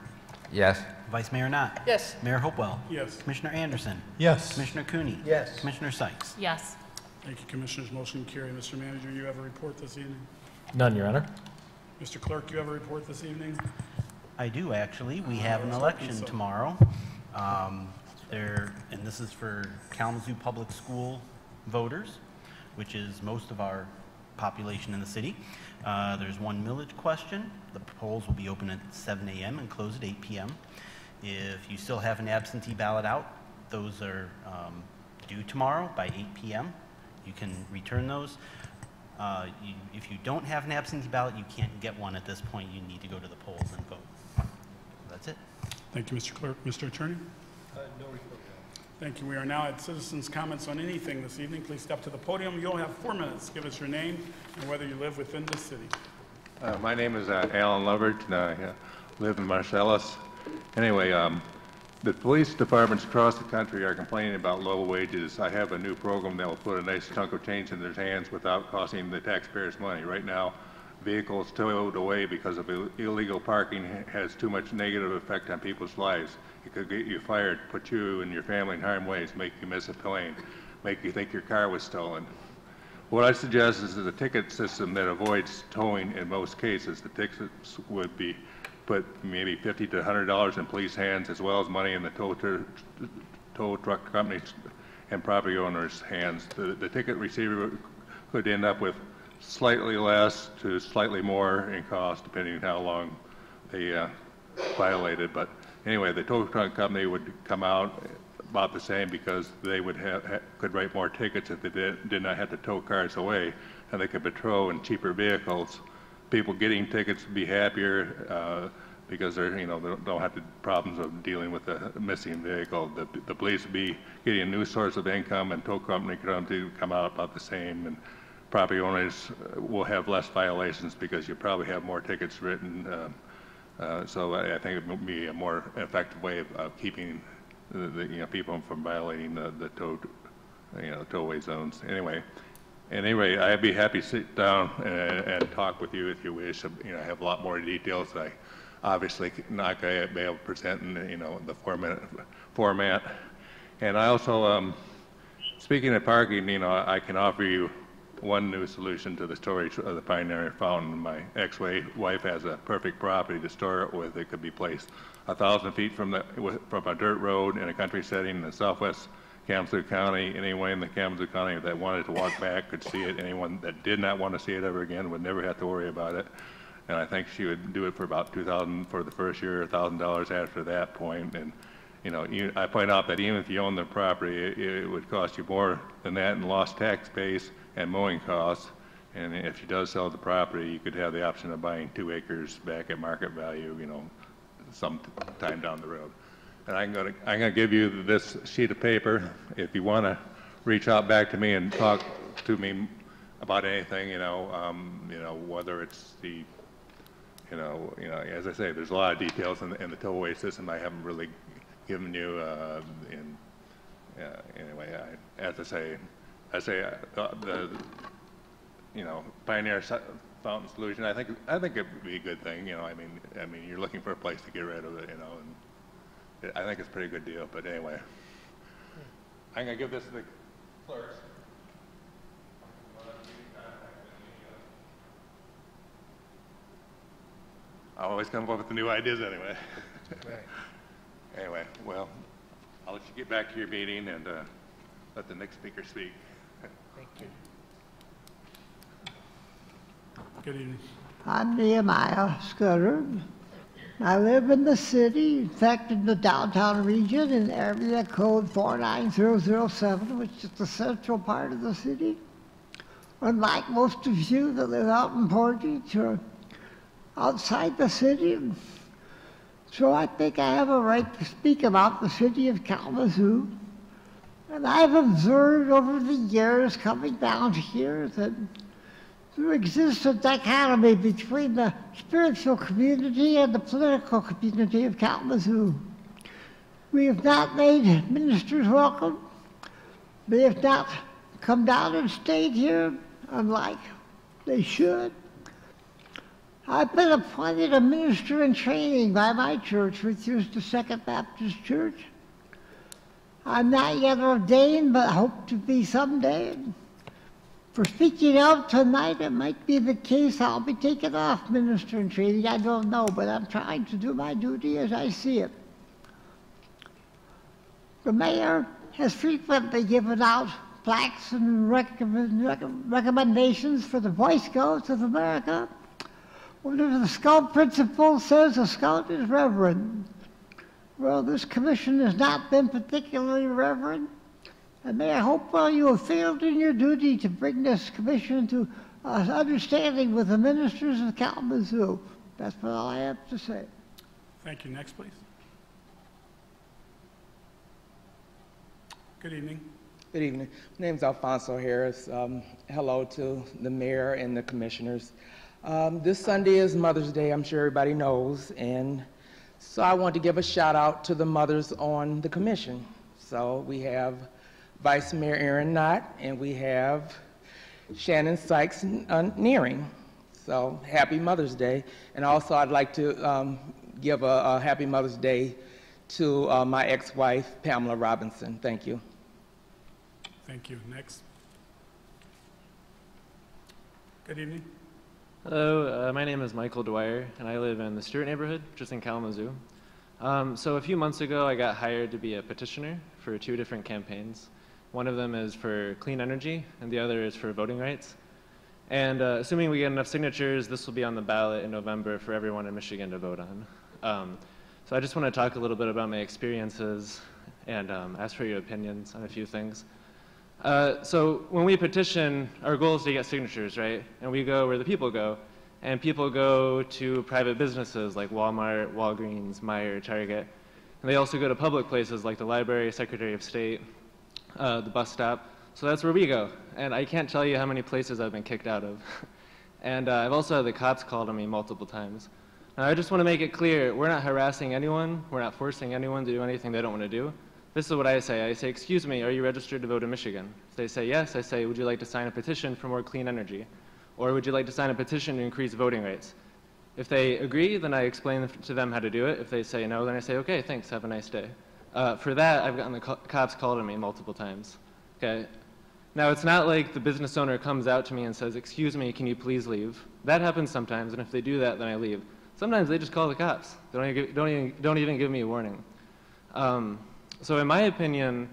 Speaker 8: Yes.
Speaker 2: Vice Mayor Knott.
Speaker 4: Yes.
Speaker 2: Mayor Hopewell.
Speaker 1: Yes.
Speaker 2: Commissioner Anderson.
Speaker 7: Yes.
Speaker 2: Commissioner Cooney.
Speaker 4: Yes.
Speaker 2: Commissioner Sykes.
Speaker 9: Yes.
Speaker 1: Thank you, Commissioners. Motion carried. Mr. Manager, you have a report this evening?
Speaker 15: None, Your Honor.
Speaker 1: Mr. Clerk, you have a report this evening?
Speaker 2: I do, actually. We have an election tomorrow. And this is for Kalamazoo Public School voters, which is most of our population in the city. There's one millage question. The polls will be open at 7 a.m. and close at 8 p.m. If you still have an absentee ballot out, those are due tomorrow by 8 p.m. You can return those. If you don't have an absentee ballot, you can't get one at this point. You need to go to the polls and vote. That's it.
Speaker 1: Thank you, Mr. Clerk. Mr. Attorney?
Speaker 11: No report.
Speaker 1: Thank you. We are now at citizens' comments on anything this evening. Please step to the podium. You'll have 4 minutes. Give us your name and whether you live within the city.
Speaker 17: My name is Alan Lovert, and I live in Marcellus. Anyway, the police departments across the country are complaining about low wages. I have a new program that will put a nice chunk of change in their hands without costing the taxpayers money. Right now, vehicles towed away because of illegal parking has too much negative effect on people's lives. It could get you fired, put you and your family in harm's way, make you miss a plane, make you think your car was stolen. What I suggest is a ticket system that avoids towing in most cases. The tickets would be put maybe $50 to $100 in police hands, as well as money in the tow truck companies and property owners' hands. The ticket receiver could end up with slightly less to slightly more in cost, depending on how long they violated. But anyway, the tow truck company would come out about the same because they would could write more tickets if they did not have to tow cars away, and they could patrol in cheaper vehicles. People getting tickets would be happier because they're, they don't have the problems of dealing with a missing vehicle. The police would be getting a new source of income, and tow company could come out about the same. And property owners will have less violations because you probably have more tickets written. So I think it would be a more effective way of keeping the people from violating the towaway zones. Anyway, I'd be happy to sit down and talk with you if you wish. I have a lot more details that I obviously not going to be able to present in the 4-minute format. And I also, speaking of parking, I can offer you one new solution to the storage of the Pioneer Fountain. My ex-wife has a perfect property to store it with. It could be placed 1,000 feet from a dirt road in a country setting in the southwest Kalamazoo County. Anyone in the Kalamazoo County that wanted to walk back could see it. Anyone that did not want to see it ever again would never have to worry about it. And I think she would do it for about $2,000 for the first year, $1,000 after that point. And I point out that even if you own the property, it would cost you more than that in lost tax base and mowing costs. And if she does sell the property, you could have the option of buying 2 acres back at market value, some time down the road. And I'm gonna give you this sheet of paper. If you want to reach out back to me and talk to me about anything, whether it's the, as I say, there's a lot of details in the tollway system I haven't really given you. Anyway, as I say, the Pioneer Fountain solution, I think it would be a good thing. I mean, you're looking for a place to get rid of it, and I think it's a pretty good deal. But anyway, I'm gonna give this to the clerks. I always come up with the new ideas anyway.
Speaker 4: Right.
Speaker 17: Anyway, well, I'll let you get back to your meeting and let the next speaker speak.
Speaker 4: Thank you.
Speaker 1: Good evening.
Speaker 14: I'm Nehemiah Scudder. I live in the city, in fact in the downtown region in area code 49007, which is the central part of the city. Unlike most of you that live out in Portage or outside the city. So I think I have a right to speak about the city of Kalamazoo. And I've observed over the years coming down here that there exists a dichotomy between the spiritual community and the political community of Kalamazoo. We have not made ministers welcome. They have not come down and stayed here, unlike they should. I've been appointed a minister in training by my church, which is the Second Baptist Church. I'm not yet ordained, but hope to be someday. For speaking out tonight, it might be the case I'll be taken off minister in training. I don't know, but I'm trying to do my duty as I see it. The mayor has frequently given out plaques and recommendations for the Boy Scouts of America. One of the Scout principles says a Scout is reverend. Well, this commission has not been particularly reverend. And Mayor Hopewell, you have failed in your duty to bring this commission to understanding with the ministers of Kalamazoo. That's what all I have to say.
Speaker 1: Thank you. Next, please. Good evening.
Speaker 18: Good evening. My name is Alfonso Harris. Hello to the mayor and the commissioners. This Sunday is Mother's Day, I'm sure everybody knows, and so I want to give a shout out to the mothers on the commission. So we have Vice Mayor Erin Knott, and we have Shannon Sykes Nearing. So happy Mother's Day. And also I'd like to give a happy Mother's Day to my ex-wife, Pamela Robinson. Thank you.
Speaker 1: Thank you. Next. Good evening.
Speaker 19: Hello, my name is Michael Dwyer, and I live in the Stewart neighborhood, just in Kalamazoo. So a few months ago, I got hired to be a petitioner for 2 different campaigns. One of them is for clean energy, and the other is for voting rights. And assuming we get enough signatures, this will be on the ballot in November for everyone in Michigan to vote on. So I just want to talk a little bit about my experiences and ask for your opinions on a few things. So when we petition, our goal is to get signatures, right? And we go where the people go. And people go to private businesses like Walmart, Walgreens, Meijer, Target. And they also go to public places like the library, Secretary of State, the bus stop. So that's where we go. And I can't tell you how many places I've been kicked out of. And I've also had the cops called on me multiple times. Now, I just want to make it clear, we're not harassing anyone. We're not forcing anyone to do anything they don't want to do. This is what I say. I say, excuse me, are you registered to vote in Michigan? If they say yes, I say, would you like to sign a petition for more clean energy? Or would you like to sign a petition to increase voting rights? If they agree, then I explain to them how to do it. If they say no, then I say, okay, thanks, have a nice day. For that, I've gotten the cops called on me multiple times. Okay. Now, it's not like the business owner comes out to me and says, excuse me, can you please leave? That happens sometimes, and if they do that, then I leave. Sometimes they just call the cops. They don't even give me a warning. So in my opinion,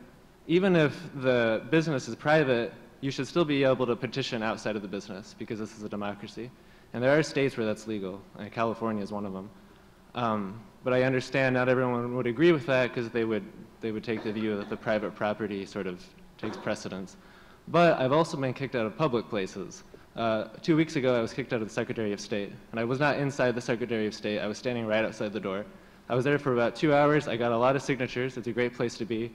Speaker 19: even if the business is private, you should still be able to petition outside of the business because this is a democracy. And there are states where that's legal, and California is one of them. But I understand not everyone would agree with that because they would take the view that the private property sort of takes precedence. But I've also been kicked out of public places. 2 weeks ago, I was kicked out of the Secretary of State. And I was not inside the Secretary of State. I was standing right outside the door. I was there for about 2 hours. I got a lot of signatures. It's a great place to be.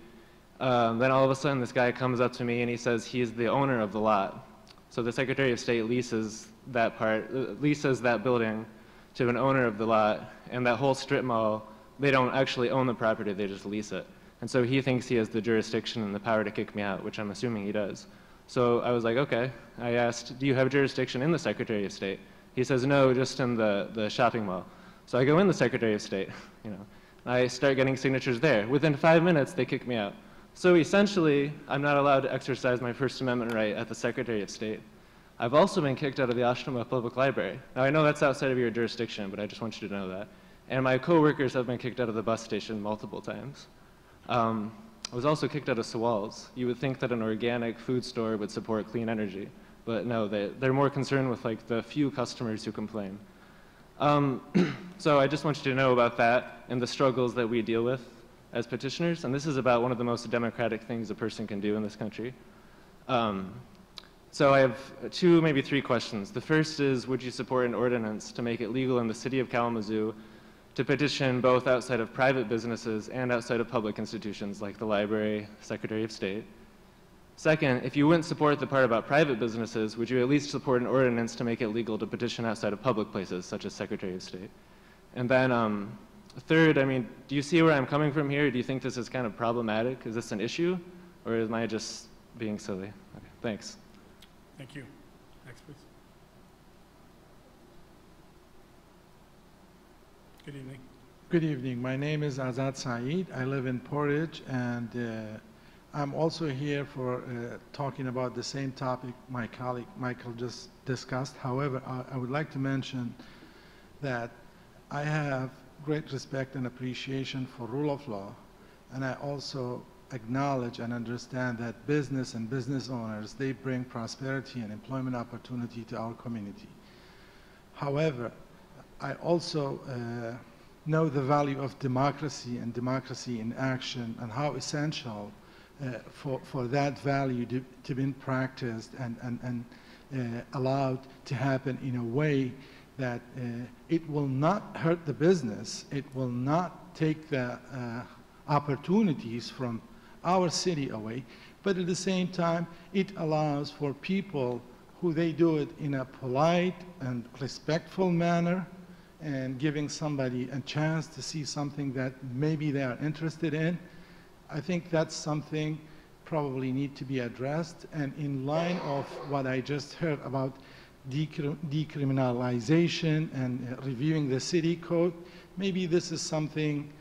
Speaker 19: Then all of a sudden, this guy comes up to me and he says he's the owner of the lot. So the Secretary of State leases that building to an owner of the lot, and that whole strip mall, they don't actually own the property, they just lease it. And so he thinks he has the jurisdiction and the power to kick me out, which I'm assuming he does. So I was like, okay. I asked, do you have jurisdiction in the Secretary of State? He says, no, just in the shopping mall. So I go in the Secretary of State, I start getting signatures there. Within 5 minutes, they kick me out. So essentially, I'm not allowed to exercise my First Amendment right at the Secretary of State. I've also been kicked out of the Ashtama Public Library. Now, I know that's outside of your jurisdiction, but I just want you to know that. And my coworkers have been kicked out of the bus station multiple times. I was also kicked out of Sewalls. You would think that an organic food store would support clean energy, but no, they're more concerned with like the few customers who complain. So I just want you to know about that and the struggles that we deal with as petitioners, and this is about one of the most democratic things a person can do in this country. So I have 2, maybe 3 questions. The first is, would you support an ordinance to make it legal in the city of Kalamazoo to petition both outside of private businesses and outside of public institutions like the library, Secretary of State? Second, if you wouldn't support the part about private businesses, would you at least support an ordinance to make it legal to petition outside of public places, such as Secretary of State? And then third, I mean, do you see where I'm coming from here? Do you think this is kind of problematic? Is this an issue? Or am I just being silly? Okay, thanks.
Speaker 1: Thank you. Next, please. Good evening.
Speaker 16: Good evening. My name is Azad Saeed. I live in Portage, and I'm also here for talking about the same topic my colleague Michael just discussed. However, I would like to mention that I have great respect and appreciation for rule of law, and I also acknowledge and understand that business and business owners, they bring prosperity and employment opportunity to our community. However, I also know the value of democracy and democracy in action and how essential for that value to be practiced and allowed to happen in a way that it will not hurt the business, it will not take the opportunities from
Speaker 20: our city away. But at the same time, it allows for people who they do it in a polite and respectful manner, and giving somebody a chance to see something that maybe they are interested in. I think that's something probably need to be addressed, and in line of what I just heard about decriminalization and reviewing the city code, maybe this is something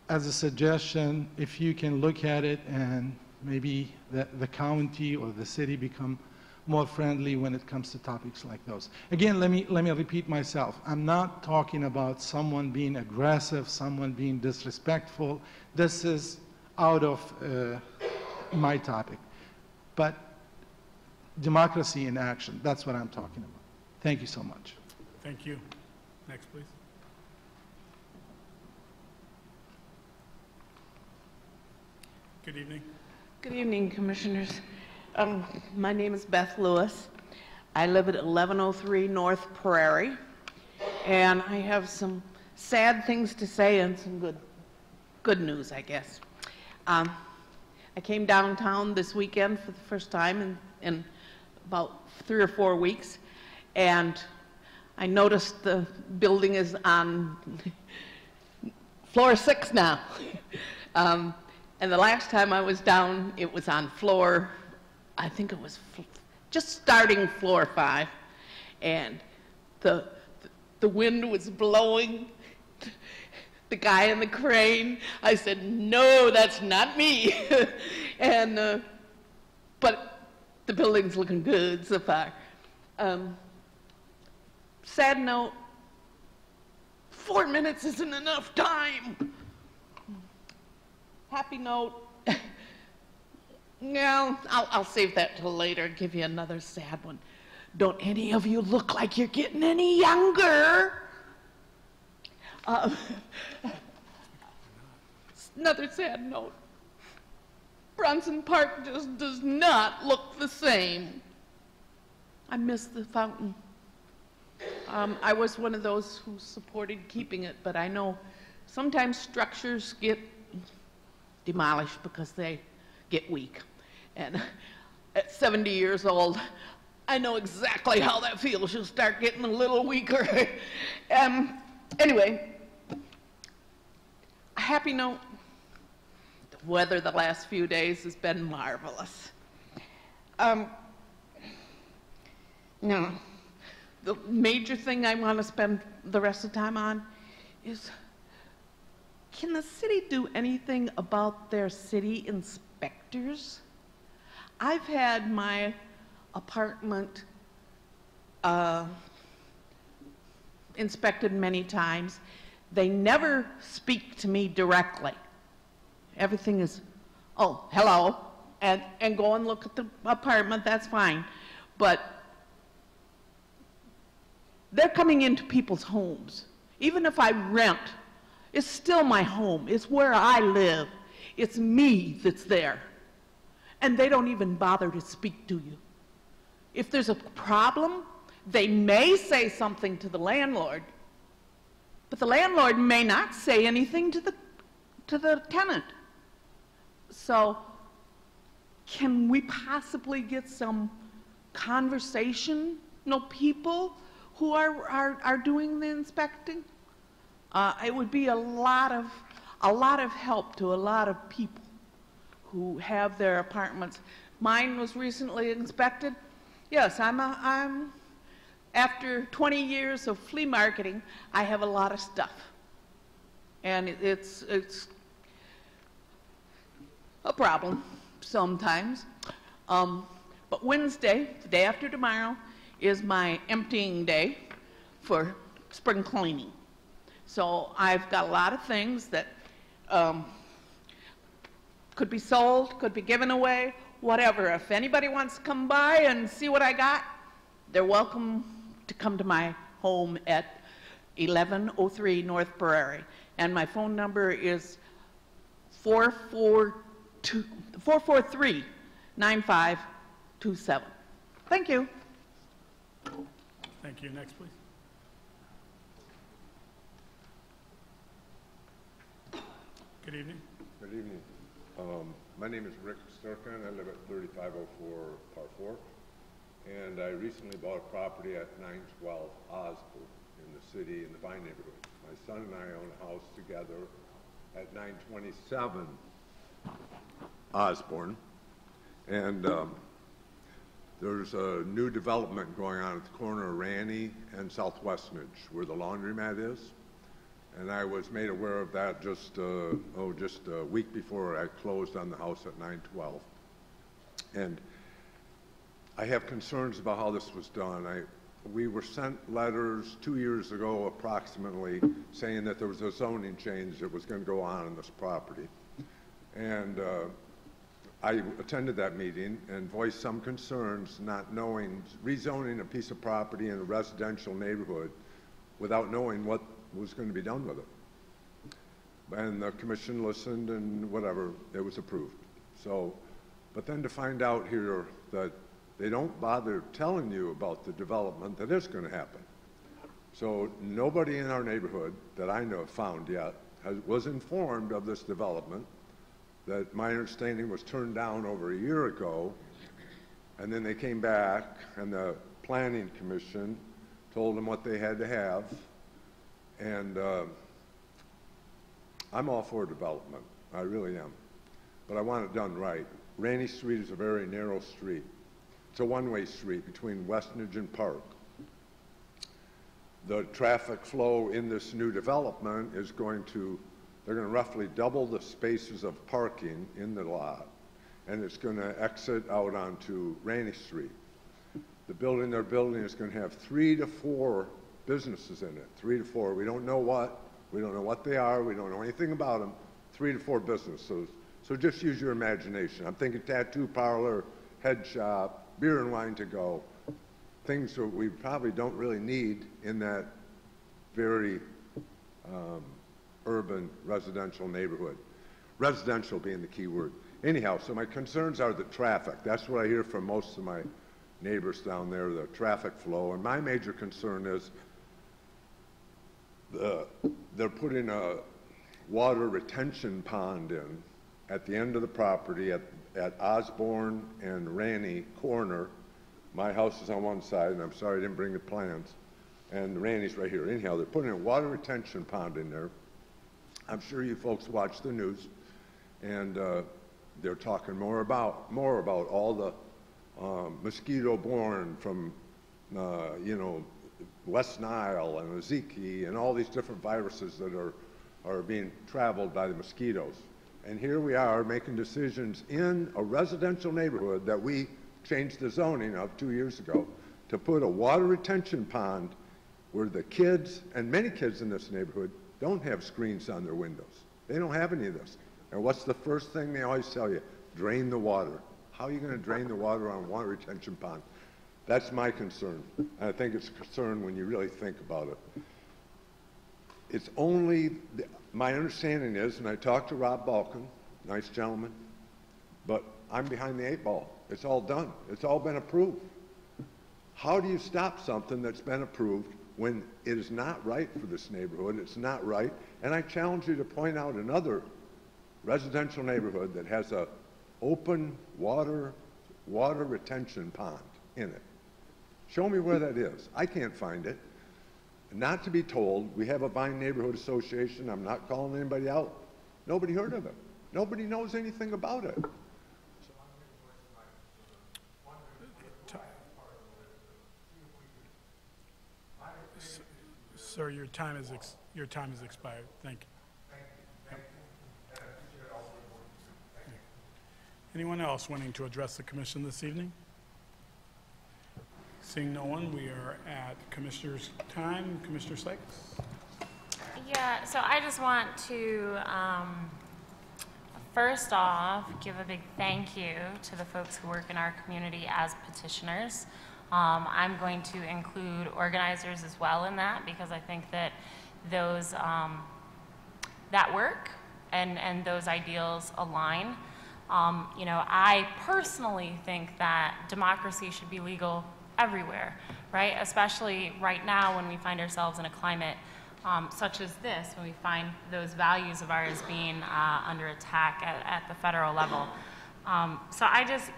Speaker 20: as a suggestion, if you can look at it and maybe the county or the city become more friendly when it comes to topics like those. Again, let me repeat myself. I'm not talking about someone being aggressive, someone being disrespectful. This is out of my topic. But democracy in action, that's what I'm talking about. Thank you so much.
Speaker 1: Thank you. Next, please. Good evening.
Speaker 21: Good evening, Commissioners. My name is Beth Lewis. I live at 1103 North Prairie, and I have some sad things to say and some good news, I guess. I came downtown this weekend for the first time in about 3 or 4 weeks, and I noticed the building is on floor 6 now. And the last time I was down, it was on floor, I think it was just starting floor 5, and the wind was blowing. The guy in the crane, I said, no, that's not me. And, but the building's looking good so far. Sad note, 4 minutes isn't enough time. Happy note, no, I'll save that till later, give you another sad one. Don't any of you look like you're getting any younger. Another sad note. Bronson Park just does not look the same. I miss the fountain. I was one of those who supported keeping it, but I know sometimes structures get demolished because they get weak. And at 70 years old, I know exactly how that feels. You'll start getting a little weaker. Anyway, a happy note. The weather the last few days has been marvelous. Now, the major thing I want to spend the rest of the time on is, can the city do anything about their city inspectors? I've had my apartment inspected many times. They never speak to me directly. Everything is, oh, hello, and go and look at the apartment, that's fine. But they're coming into people's homes. Even if I rent, it's still my home. It's where I live. It's me that's there. And they don't even bother to speak to you. If there's a problem, they may say something to the landlord, but the landlord may not say anything to the tenant. So can we possibly get some conversation, people who are doing the inspecting? It would be a lot of help to a lot of people who have their apartments. Mine was recently inspected. Yes, I'm after 20 years of flea marketing, I have a lot of stuff. And it's a problem sometimes. But Wednesday, the day after tomorrow, is my emptying day for spring cleaning. So I've got a lot of things that could be sold, could be given away, whatever. If anybody wants to come by and see what I got, they're welcome to come to my home at 1103 North Prairie. And my phone number is 443-9527. Thank you.
Speaker 1: Thank you. Next, please. Good evening.
Speaker 22: Good evening.
Speaker 5: My name is Rick Sturkin. I live at 3504 Par 4. And I recently bought a property at 912 Osborne in the city, in the Vine neighborhood. My son and I own a house together at 927 Osborne. And there's a new development going on at the corner of Ranney and Southwestnedge, where the laundromat is. And I was made aware of that just a week before I closed on the house at 912. And I have concerns about how this was done. We were sent letters 2 years ago approximately saying that there was a zoning change that was going to go on this property. And I attended that meeting and voiced some concerns not knowing, rezoning a piece of property in a residential neighborhood without knowing what was going to be done with it. And the commission listened and whatever, it was approved. So, but then to find out here that they don't bother telling you about the development that is going to happen. So nobody in our neighborhood that I know found yet was informed of this development, that my understanding was turned down over a year ago, and then they came back and the planning commission told them what they had to have. And I'm all for development, I really am, but I want it done right. Rainey Street is a very narrow street. It's a one-way street between Westnedge and Park. The traffic flow in this new development is they're going to roughly double the spaces of parking in the lot, and it's going to exit out onto Rainey Street. The building they're building is going to have 3 to 4 businesses in it, 3 to 4. We don't know what they are, we don't know anything about them. 3 to 4 businesses. So just use your imagination. I'm thinking tattoo parlor, head shop, beer and wine to go, things that we probably don't really need in that very urban residential neighborhood. Residential being the key word. Anyhow, so my concerns are the traffic. That's what I hear from most of my neighbors down there, the traffic flow. And my major concern is they're putting a water retention pond in at the end of the property at Osborne and Ranney corner. My house is on one side, and I'm sorry I didn't bring the plans, and Ranney's right here. Anyhow, they're putting a water retention pond in there. I'm sure you folks watch the news, and they're talking more about all the mosquito-borne from, West Nile and Ezekiel and all these different viruses that are being traveled by the mosquitoes. And here we are making decisions in a residential neighborhood that we changed the zoning of 2 years ago to put a water retention pond where the kids, and many kids in this neighborhood, don't have screens on their windows. They don't have any of this. And what's the first thing they always tell you? Drain the water. How are you going to drain the water on a water retention pond? That's my concern. And I think it's a concern when you really think about it. It's only, my understanding is, and I talked to Rob Balkin, nice gentleman, but I'm behind the 8 ball. It's all done. It's all been approved. How do you stop something that's been approved when it is not right for this neighborhood? It's not right. And I challenge you to point out another residential neighborhood that has a open water retention pond in it. Show me where that is. I can't find it. Not to be told, we have a Vine Neighborhood Association. I'm not calling anybody out. Nobody heard of it. Nobody knows anything about it.
Speaker 1: Sir, your time is expired. Thank you. Anyone else wanting to address the commission this evening? Seeing no one, we are at Commissioner's time. Commissioner Sykes?
Speaker 9: Yeah, so I just want to, first off, give a big thank you to the folks who work in our community as petitioners. I'm going to include organizers as well in that, because I think that those, that work and those ideals align. I personally think that democracy should be legal everywhere, right? Especially right now when we find ourselves in a climate such as this, when we find those values of ours being under attack at the federal level. So I just,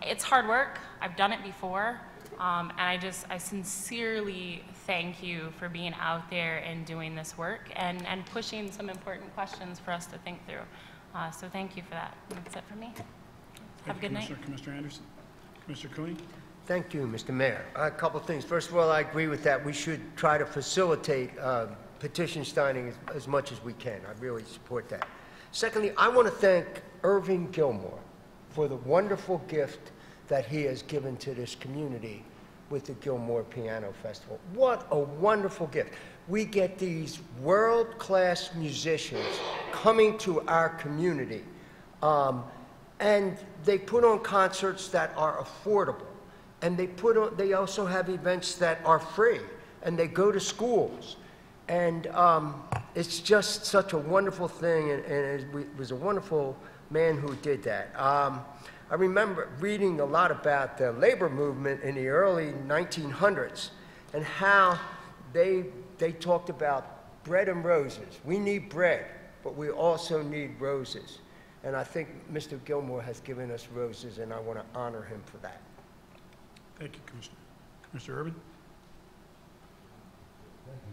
Speaker 9: it's hard work. I've done it before. And I sincerely thank you for being out there and doing this work and pushing some important questions for us to think through. So thank you for that. That's it for me. Have a good night.
Speaker 1: Commissioner Anderson. Commissioner Cooney.
Speaker 4: Thank you, Mr. Mayor. A couple of things. First of all, I agree with that. We should try to facilitate petition signing as much as we can. I really support that. Secondly, I want to thank Irving Gilmore for the wonderful gift that he has given to this community with the Gilmore Piano Festival. What a wonderful gift. We get these world-class musicians coming to our community, and they put on concerts that are affordable. And they also have events that are free, and they go to schools. And it's just such a wonderful thing, and it was a wonderful man who did that. I remember reading a lot about the labor movement in the early 1900s and how they talked about bread and roses. We need bread, but we also need roses. And I think Mr. Gilmore has given us roses, and I want to honor him for that.
Speaker 1: Thank you, Commissioner. Commissioner Urban?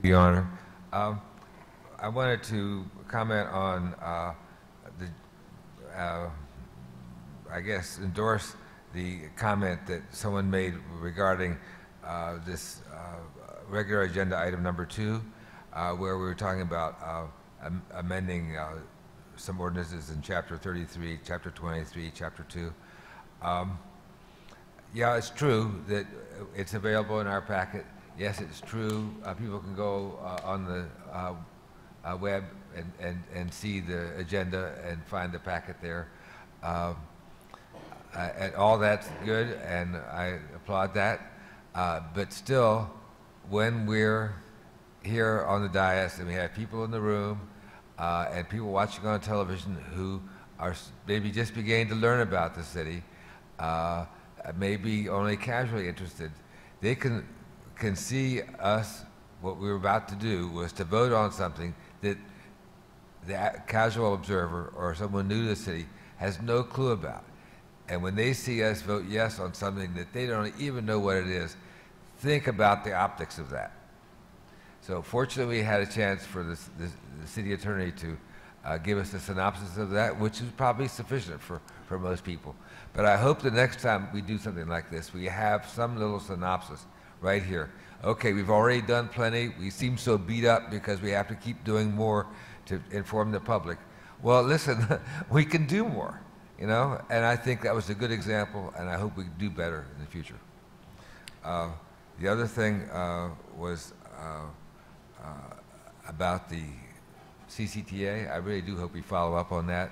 Speaker 8: Your Honor. I wanted to comment on I guess, endorse the comment that someone made regarding this regular agenda item number 2, where we were talking about amending some ordinances in Chapter 33, Chapter 23, Chapter 2. Yeah, it's true that it's available in our packet. Yes, it's true. People can go on the web and see the agenda and find the packet there. And all that's good, and I applaud that. But still, when we're here on the dais and we have people in the room and people watching on television who are maybe just beginning to learn about the city, maybe only casually interested, they can see us. What we were about to do was to vote on something that the casual observer or someone new to the city has no clue about. And when they see us vote yes on something that they don't even know what it is, think about the optics of that. So fortunately, we had a chance for the city attorney to give us a synopsis of that, which is probably sufficient for most people. But I hope the next time we do something like this, we have some little synopsis right here. Okay, we've already done plenty. We seem so beat up because we have to keep doing more to inform the public. Well, listen, we can do more. And I think that was a good example, and I hope we do better in the future. The other thing was about the CCTA. I really do hope we follow up on that.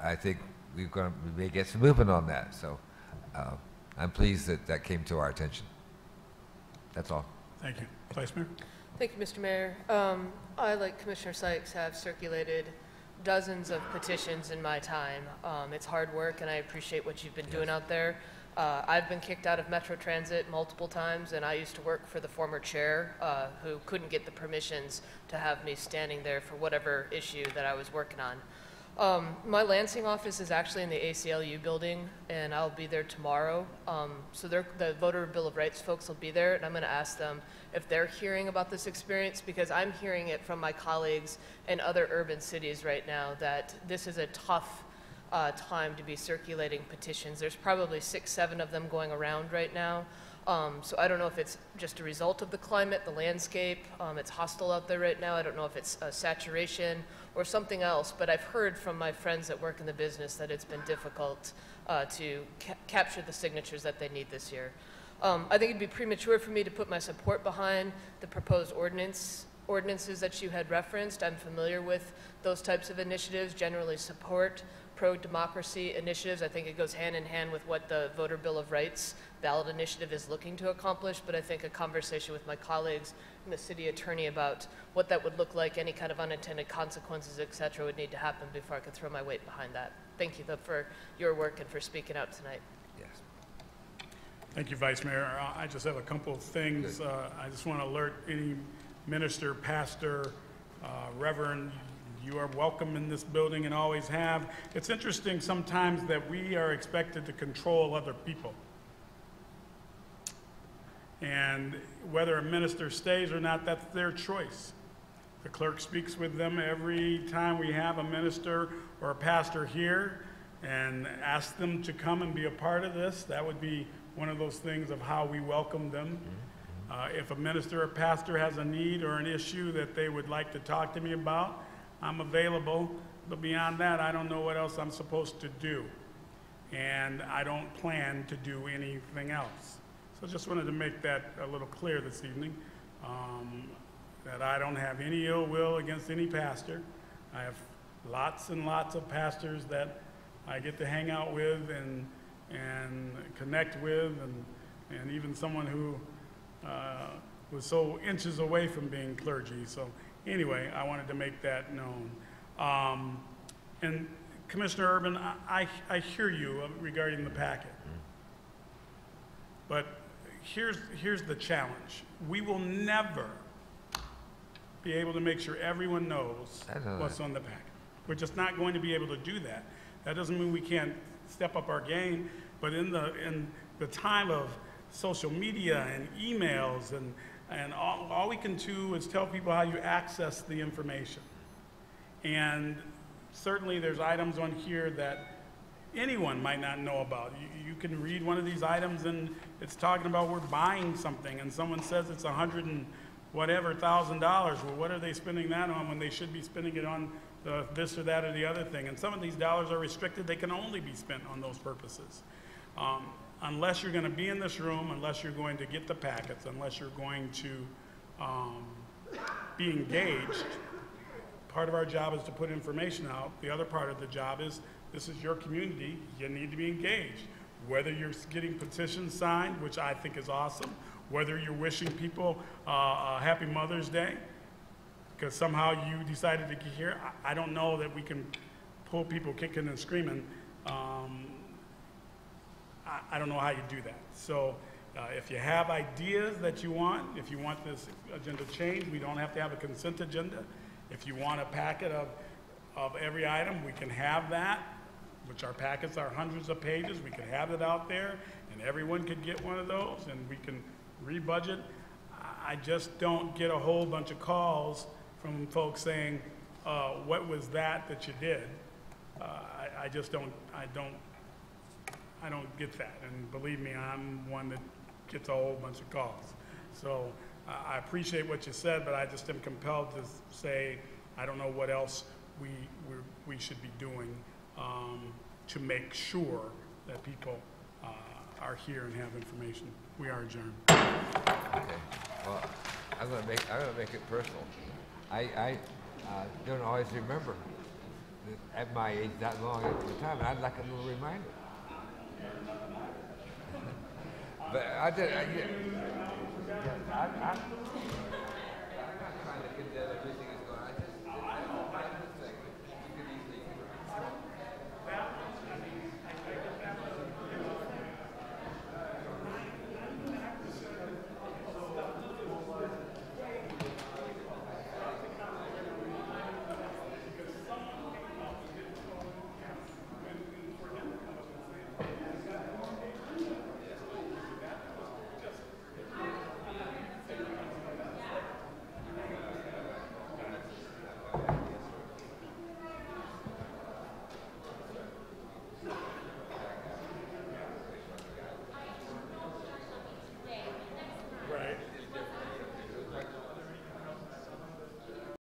Speaker 8: I think we may get some movement on that. So I'm pleased that that came to our attention. That's all.
Speaker 1: Thank you. Vice Mayor?
Speaker 3: Thank you, Mr. Mayor. I, like Commissioner Sykes, have circulated dozens of petitions in my time. It's hard work, and I appreciate what you've been doing out there. I've been kicked out of Metro Transit multiple times, and I used to work for the former chair who couldn't get the permissions to have me standing there for whatever issue that I was working on. My Lansing office is actually in the ACLU building, and I'll be there tomorrow. So the Voter Bill of Rights folks will be there, and I'm going to ask them if they're hearing about this experience, because I'm hearing it from my colleagues in other urban cities right now that this is a tough time to be circulating petitions. There's probably 6, 7 of them going around right now. So I don't know if it's just a result of the climate, the landscape. It's hostile out there right now. I don't know if it's saturation or something else, but I've heard from my friends that work in the business that it's been difficult to capture the signatures that they need this year. I think it'd be premature for me to put my support behind the proposed ordinances that you had referenced. I'm familiar with those types of initiatives, generally support pro-democracy initiatives. I think it goes hand in hand with what the Voter Bill of Rights ballot initiative is looking to accomplish, but I think a conversation with my colleagues and the city attorney about what that would look like, any kind of unintended consequences, et cetera, would need to happen before I could throw my weight behind that. Thank you, though, for your work and for speaking out tonight.
Speaker 8: Yes.
Speaker 1: Thank you, Vice Mayor. I just have a couple of things. I just want to alert any minister, pastor, reverend, you are welcome in this building and always have. It's interesting sometimes that we are expected to control other people. And whether a minister stays or not, that's their choice. The clerk speaks with them every time we have a minister or a pastor here and asks them to come and be a part of this. That would be one of those things of how we welcome them. If a minister or pastor has a need or an issue that they would like to talk to me about, I'm available. But beyond that, I don't know what else I'm supposed to do. And I don't plan to do anything else. So just wanted to make that a little clear this evening, that I don't have any ill will against any pastor. I have lots and lots of pastors that I get to hang out with and connect with, and even someone who was so inches away from being clergy. So anyway, I wanted to make that known. And Commissioner Urban, I hear you regarding the packet. But here's the challenge. We will never be able to make sure everyone knows what's on the packet. We're just not going to be able to do that. That doesn't mean we can't step up our game, but in the time of social media and emails and all we can do is tell people how you access the information. And certainly there's items on here that anyone might not know about. You can read one of these items and it's talking about we're buying something and someone says it's $100,000 and whatever. Well, what are they spending that on when they should be spending it on this or that or the other thing? And some of these dollars are restricted. They can only be spent on those purposes. Unless you're going to be in this room, unless you're going to get the packets, unless you're going to be engaged, part of our job is to put information out. The other part of the job is this is your community. You need to be engaged. Whether you're getting petitions signed, which I think is awesome, whether you're wishing people a happy Mother's Day, because somehow you decided to get here. I don't know that we can pull people kicking and screaming. I don't know how you do that. So if you have ideas that you want, if you want this agenda changed, we don't have to have a consent agenda. If you want a packet of every item, we can have that, which our packets are hundreds of pages. We can have it out there, and everyone could get one of those, and we can re-budget. I just don't get a whole bunch of calls from folks saying, what was that you did? I just don't get that. And believe me, I'm one that gets a whole bunch of calls. So I appreciate what you said, but I just am compelled to say, I don't know what else we should be doing to make sure that people are here and have information. We are adjourned.
Speaker 8: Okay. Well, I'm gonna make it personal. I don't always remember at my age that long at the time, and I'd like a little reminder. But I did. I'm not trying to condemn everything